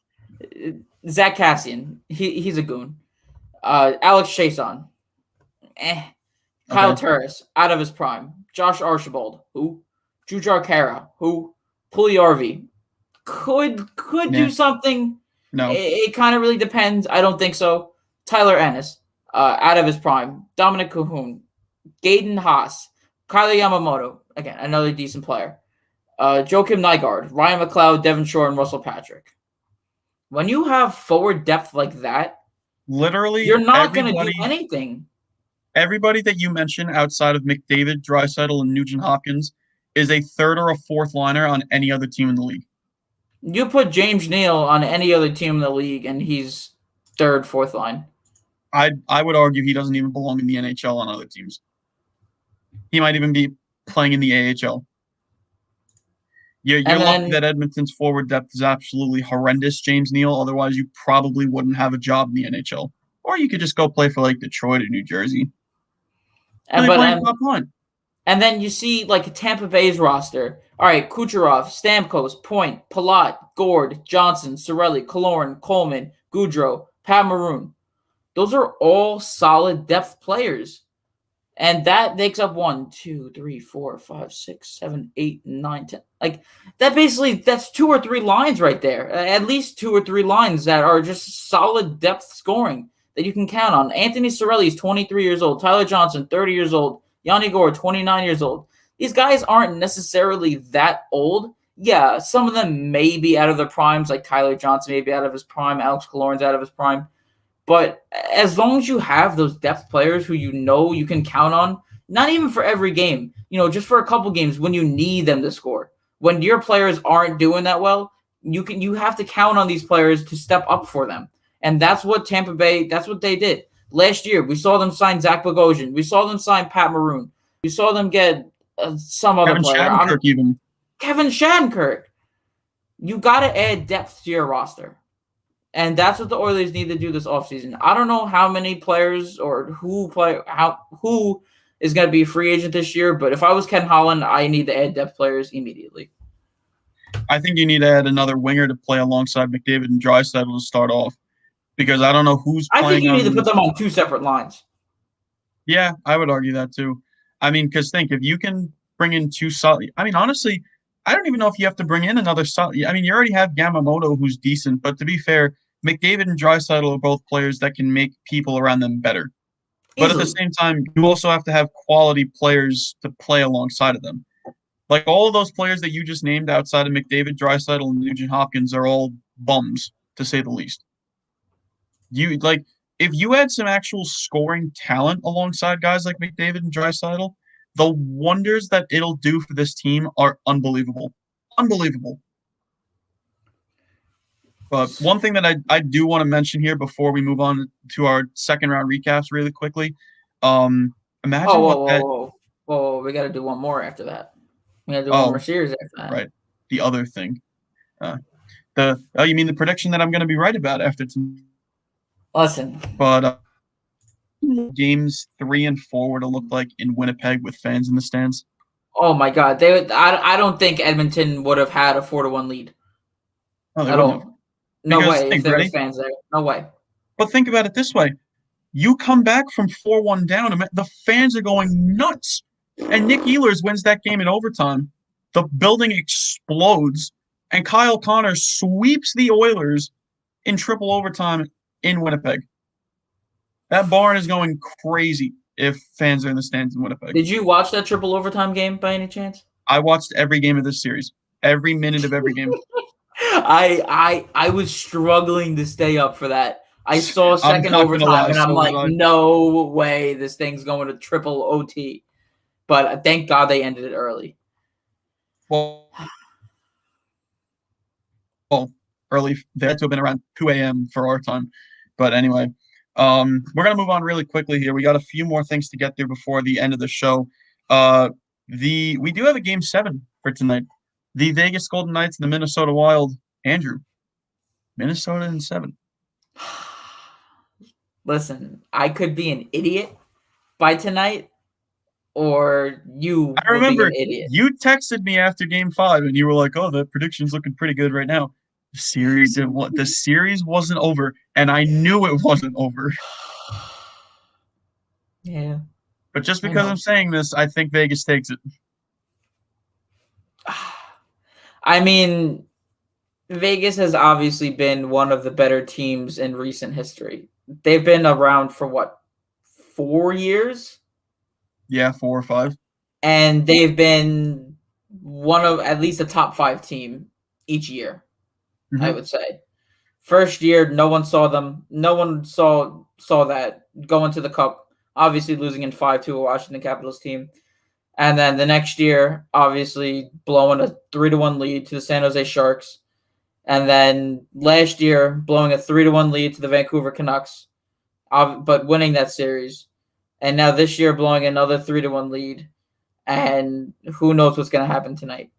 Zach Cassian, he's a goon. Alex Chiasson. Kyle Okay. Turris, out of his prime. Josh Archibald, who? Jujar Kara, who? Puliarvi, could Yeah. do something. No. It kind of really depends. I don't think so. Tyler Ennis, out of his prime. Dominic Cahoon, Gaden Haas, Kyler Yamamoto, again, another decent player. Joakim Nygaard, Ryan McLeod, Devin Shore, and Russell Patrick. When you have forward depth like that, Literally, you're not going to do everybody, anything. everybody that you mentioned outside of McDavid, Draisaitl, and Nugent Hopkins is a third or a fourth liner on any other team in the league. You put James Neal on any other team in the league, and he's third, fourth line. I would argue he doesn't even belong in the NHL on other teams. He might even be playing in the AHL. You're lucky that Edmonton's forward depth is absolutely horrendous, James Neal. Otherwise, you probably wouldn't have a job in the NHL. Or you could just go play for like Detroit or New Jersey. And then you see like Tampa Bay's roster. All right, Kucherov, Stamkos, Point, Palat, Gord, Johnson, Cirelli, Killorn, Coleman, Goudreau, Pat Maroon. Those are all solid depth players. And that makes up 1, 2, 3, 4, 5, 6, 7, 8, 9, 10. Like that that's 2 or 3 lines right there. At least 2 or 3 lines that are just solid depth scoring that you can count on. Anthony Cirelli is 23 years old. Tyler Johnson, 30 years old. Yanni Gourde, 29 years old. These guys aren't necessarily that old. Yeah, some of them may be out of their primes, like Tyler Johnson may be out of his prime. Alex Killorn's out of his prime. But as long as you have those depth players who you know you can count on, not even for every game, just for a couple games when you need them to score. When your players aren't doing that well, you have to count on these players to step up for them. And that's what Tampa Bay, that's what they did. Last year, we saw them sign Zach Bogosian. We saw them sign Pat Maroon. We saw them get some other player. Kevin Shattenkirk. You got to add depth to your roster. And that's what the Oilers need to do this offseason. I don't know how many players or who is going to be a free agent this year, but if I was Ken Holland, I need to add depth players immediately. I think you need to add another winger to play alongside McDavid and Draisaitl to start off, because I don't know who's playing. I think you need to put them on 2 separate lines. Yeah, I would argue that too. I mean, because think, if you can bring in 2 solid, I mean, honestly, I don't even know if you have to bring in another solid. I mean, you already have Yamamoto, who's decent, but to be fair, McDavid and Draisaitl are both players that can make people around them better. But at the same time, you also have to have quality players to play alongside of them. Like all of those players that you just named outside of McDavid, Draisaitl, and Nugent Hopkins are all bums, to say the least. If you had some actual scoring talent alongside guys like McDavid and Draisaitl, the wonders that it'll do for this team are unbelievable. Unbelievable. But one thing that I do want to mention here before we move on to our second round recaps really quickly. Imagine Whoa, we got to do one more after that. We got to do one more series after that. Right. The other thing. You mean the prediction that I'm going to be right about after tonight? Listen. But games 3 and 4 would have looked like in Winnipeg with fans in the stands. Oh my God. I don't think Edmonton would have had a 4-1 lead. No, at all. No way. If there were ready? fans there. No way. But think about it this way. You come back from 4-1 down, and the fans are going nuts. And Nick Ehlers wins that game in overtime. The building explodes, and Kyle Connor sweeps the Oilers in triple overtime in Winnipeg. That barn is going crazy if fans are in the stands in Winnipeg. Did you watch that triple overtime game by any chance? I watched every game of this series. Every minute of every game. I was struggling to stay up for that. I saw second overtime, and I'm like, no way this thing's going to triple OT. But thank God they ended it early. Well, early. They had to have been around 2 a.m. for our time. But anyway, we're going to move on really quickly here. We got a few more things to get through before the end of the show. We do have a Game 7 for tonight. The Vegas Golden Knights and the Minnesota Wild. Andrew, Minnesota in 7. Listen, I could be an idiot by tonight, or you I remember will be an idiot. You texted me after Game 5, and you were like, "Oh, the prediction's looking pretty good right now." The series wasn't over, and I knew it wasn't over. Yeah. But just I because know. I'm saying this, I think Vegas takes it. I mean, Vegas has obviously been one of the better teams in recent history. They've been around for what, 4 years? Yeah, 4 or 5. And they've been one of at least a top 5 team each year, I Mhm. would say. First year, no one saw them. No one saw that going to the cup. Obviously, losing in 5 to a Washington Capitals team, and then the next year, obviously blowing a 3-1 lead to the San Jose Sharks, and then last year blowing a 3-1 lead to the Vancouver Canucks, but winning that series, and now this year blowing another 3-1 lead, and who knows what's going to happen tonight.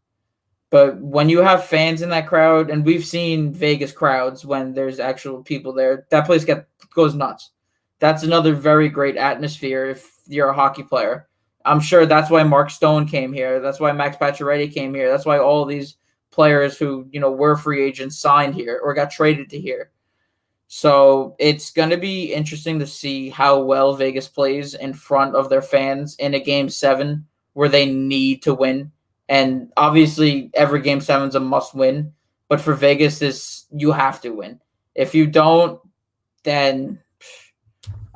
But when you have fans in that crowd, and we've seen Vegas crowds when there's actual people there, that place goes nuts. That's another very great atmosphere if you're a hockey player. I'm sure that's why Mark Stone came here. That's why Max Pacioretty came here. That's why all these players who were free agents signed here or got traded to here. So it's going to be interesting to see how well Vegas plays in front of their fans in a game 7 where they need to win. And obviously, every game 7 is a must win. But for Vegas, you have to win. If you don't, then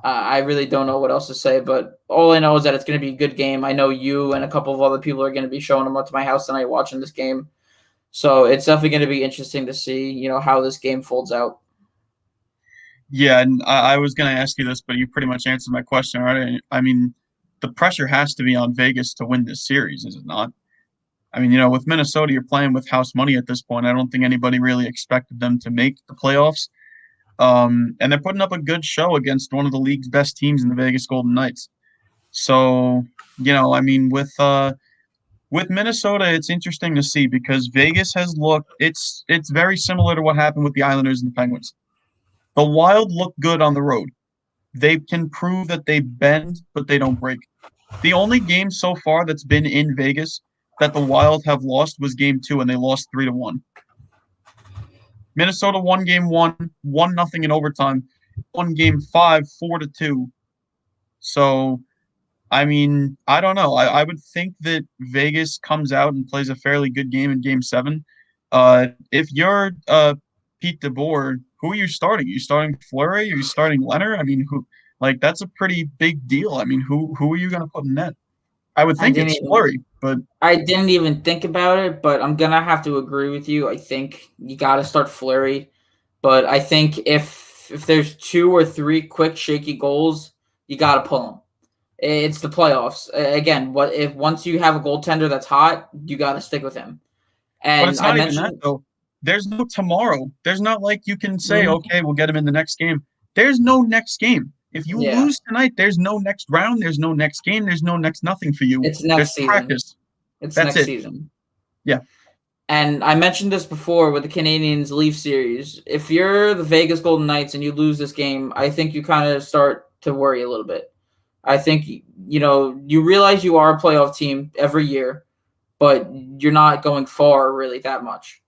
I really don't know what else to say. But all I know is that it's going to be a good game. I know you and a couple of other people are going to be showing them up to my house tonight watching this game. So it's definitely going to be interesting to see, how this game folds out. Yeah, and I was going to ask you this, but you pretty much answered my question, right? I mean, the pressure has to be on Vegas to win this series, is it not? I mean, with Minnesota, you're playing with house money at this point. I don't think anybody really expected them to make the playoffs. And they're putting up a good show against one of the league's best teams in the Vegas Golden Knights. So, I mean, with Minnesota, it's interesting to see because Vegas has looked. It's very similar to what happened with the Islanders and the Penguins. The Wild look good on the road. They can prove that they bend, but they don't break. The only game so far that's been in Vegas that the Wild have lost was game 2, and they lost 3-1. Minnesota won game 1, 1-0 in overtime, won game 5, 4-2. So, I mean, I don't know. I would think that Vegas comes out and plays a fairly good game in game 7. If you're Pete DeBoer, who are you starting? Are you starting Fleury? Are you starting Leonard? I mean, that's a pretty big deal. I mean, who are you going to put in net? I would think it's Fleury, but I didn't even think about it, but I'm gonna have to agree with you. I think you got to start Fleury, but I think if there's 2 or 3 quick shaky goals, you got to pull them. It's the playoffs. Again, once you have a goaltender that's hot, you got to stick with him. And but it's not even that though. There's no tomorrow. There's not like you can say, okay, we'll get him in the next game. There's no next game. If you lose tonight, there's no next round. There's no next game. There's no next nothing for you. It's next season. Practice. It's That's next it. season. Yeah. And I mentioned this before with the Canadiens Leaf series. If you're the Vegas Golden Knights and you lose this game, I think you kind of start to worry a little bit. I think, you realize you are a playoff team every year, but you're not going far really that much.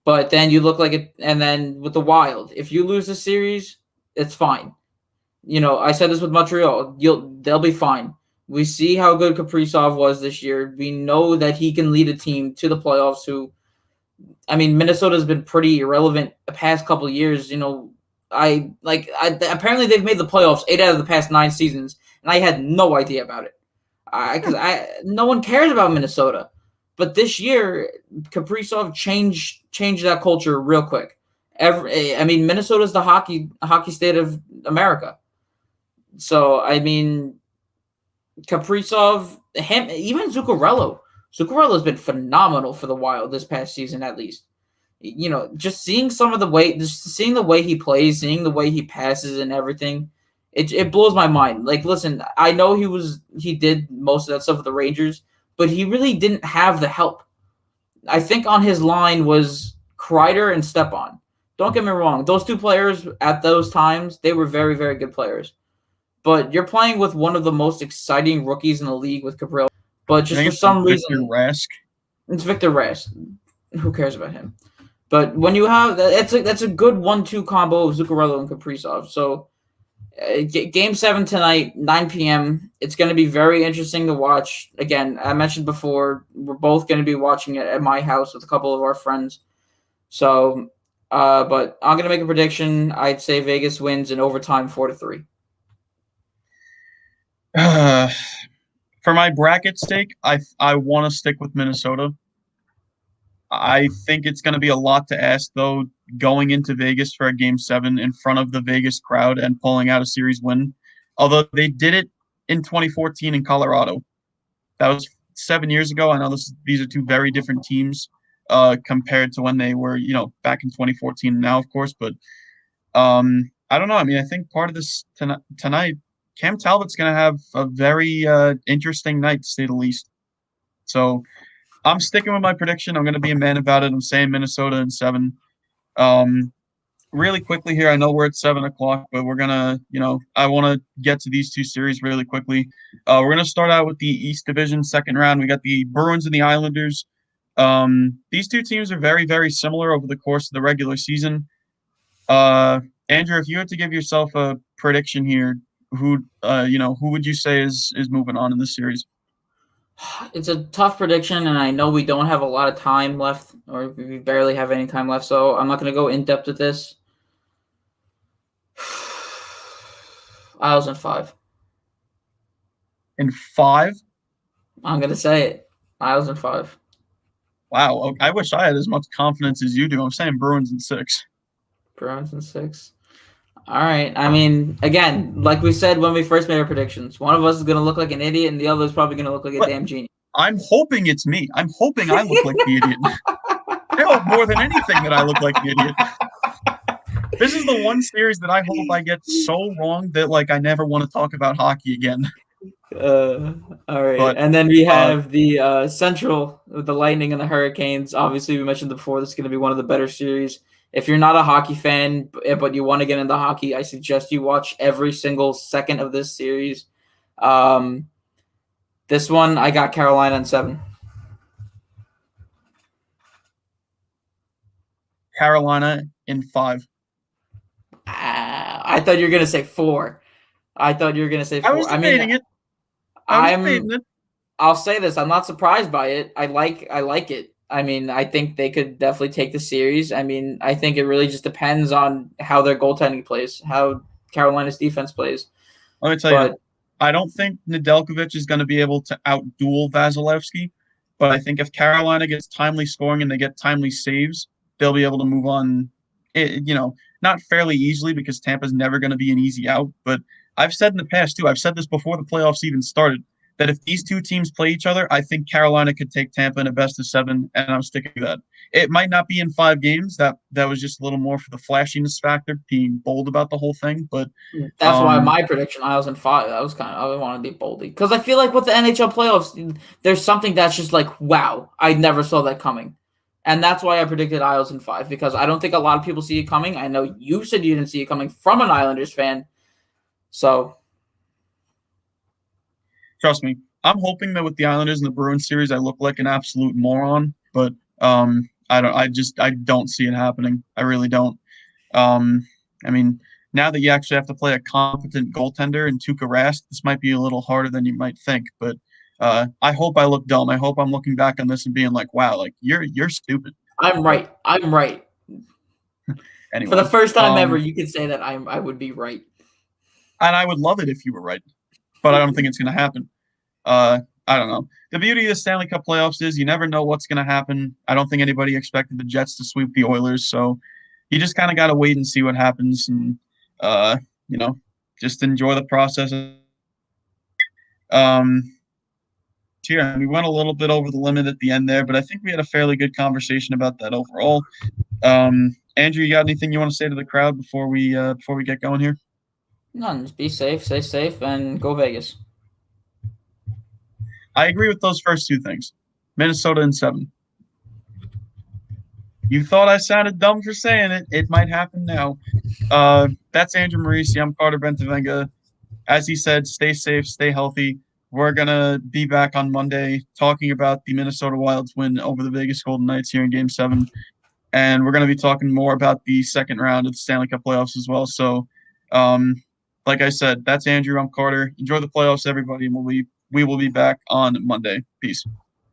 But then you look like it, and then with the Wild, if you lose the series, it's fine. I said this with Montreal. They'll be fine. We see how good Kaprizov was this year. We know that he can lead a team to the playoffs. Minnesota's been pretty irrelevant the past couple of years. Apparently they've made the playoffs 8 out of the past 9 seasons, and I had no idea about it. Because no one cares about Minnesota. But this year, Kaprizov changed that culture real quick. Minnesota's the hockey state of America. So, Kaprizov, him, even Zuccarello. Zuccarello's been phenomenal for the Wild this past season, at least. Just seeing the way he plays, seeing the way he passes and everything, it blows my mind. Like, listen, I know he did most of that stuff with the Rangers, but he really didn't have the help. I think on his line was Kreider and Stepan. Don't get me wrong. Those 2 players at those times, they were very, very good players. But you're playing with one of the most exciting rookies in the league with Caprillo. But just for some reason, Rask. It's Victor Rask. Who cares about him? But when you have that's a good 1-2 combo of Zuccarello and Kaprizov. So Game 7 tonight, 9 p.m. It's going to be very interesting to watch. Again, I mentioned before, we're both going to be watching it at my house with a couple of our friends. So, but I'm going to make a prediction. I'd say Vegas wins in overtime 4-3. For my bracket stake, I want to stick with Minnesota. I think it's going to be a lot to ask, though, going into Vegas for a Game 7 in front of the Vegas crowd and pulling out a series win. Although they did it in 2014 in Colorado. That was 7 years ago. I know these are two very different teams compared to when they were, back in 2014 now, of course. But I don't know. I mean, I think part of this tonight, Cam Talbot's going to have a very interesting night, to say the least. So I'm sticking with my prediction. I'm going to be a man about it. I'm saying Minnesota in 7. Really quickly here, I know we're at 7 o'clock, but we're going to, I want to get to these two series really quickly. We're going to start out with the East Division second round. We got the Bruins and the Islanders. These two teams are very, very similar over the course of the regular season. Andrew, if you had to give yourself a prediction here, who would you say is moving on in this series? It's a tough prediction, and I know we don't have a lot of time left, or we barely have any time left, so I'm not going to go in depth with this. Isles in 5. In 5? I'm going to say it. Isles in 5. Wow. I wish I had as much confidence as you do. I'm saying Bruins in 6. Bruins in 6. All right. I mean, again, like we said when we first made our predictions, one of us is going to look like an idiot and the other is probably going to look like a damn genius. I'm hoping it's me. I'm hoping I look like the idiot. I hope more than anything that I look like the idiot. This is the one series that I hope I get so wrong that, I never want to talk about hockey again. All right. But, and then we have the Central with the Lightning and the Hurricanes. Obviously, we mentioned before, this is going to be one of the better series. If you're not a hockey fan, but you want to get into hockey, I suggest you watch every single second of this series. This one, I got Carolina in 7. Carolina in 5. I thought you were going to say 4. I thought you were going to say 4. I was debating it. I'll say this. I'm not surprised by it. I like it. I mean, I think they could definitely take the series. I mean, I think it really just depends on how their goaltending plays, how Carolina's defense plays. Let me tell you, I don't think Nedeljkovic is going to be able to outduel Vasilevsky, but I think if Carolina gets timely scoring and they get timely saves, they'll be able to move on, not fairly easily because Tampa's never going to be an easy out. But I've said in the past, too, I've said this before the playoffs even started, that if these two teams play each other, I think Carolina could take Tampa in a best of 7, and I'm sticking to that. It might not be in 5 games. That was just a little more for the flashiness factor, being bold about the whole thing. But that's why my prediction, I was in 5. I want to be boldy because I feel like with the NHL playoffs, there's something that's just like, wow, I never saw that coming. And that's why I predicted Isles in 5, because I don't think a lot of people see it coming. I know you said you didn't see it coming from an Islanders fan. So trust me, I'm hoping that with the Islanders and the Bruins series, I look like an absolute moron, but I don't see it happening. I really don't. I mean, now that you actually have to play a competent goaltender in Tuukka Rask, this might be a little harder than you might think, but I hope I look dumb. I hope I'm looking back on this and being like, wow, like you're stupid. I'm right. Anyway, for the first time ever, you could say that I would be right. And I would love it if you were right, but I don't think it's going to happen. I don't know. The beauty of the Stanley Cup playoffs is you never know what's going to happen. I don't think anybody expected the Jets to sweep the Oilers, so you just kind of got to wait and see what happens and, just enjoy the process. Here, we went a little bit over the limit at the end there, but I think we had a fairly good conversation about that overall. Andrew, you got anything you want to say to the crowd before we get going here? None. Just be safe, stay safe, and go Vegas. I agree with those first two things. Minnesota in 7. You thought I sounded dumb for saying it. It might happen now. That's Andrew Marisi. I'm Carter Bentavenga. As he said, stay safe, stay healthy. We're going to be back on Monday talking about the Minnesota Wild's win over the Vegas Golden Knights here in Game 7. And we're going to be talking more about the second round of the Stanley Cup playoffs as well. So like I said, that's Andrew. I'm Carter. Enjoy the playoffs, everybody, and we will be back on Monday. Peace.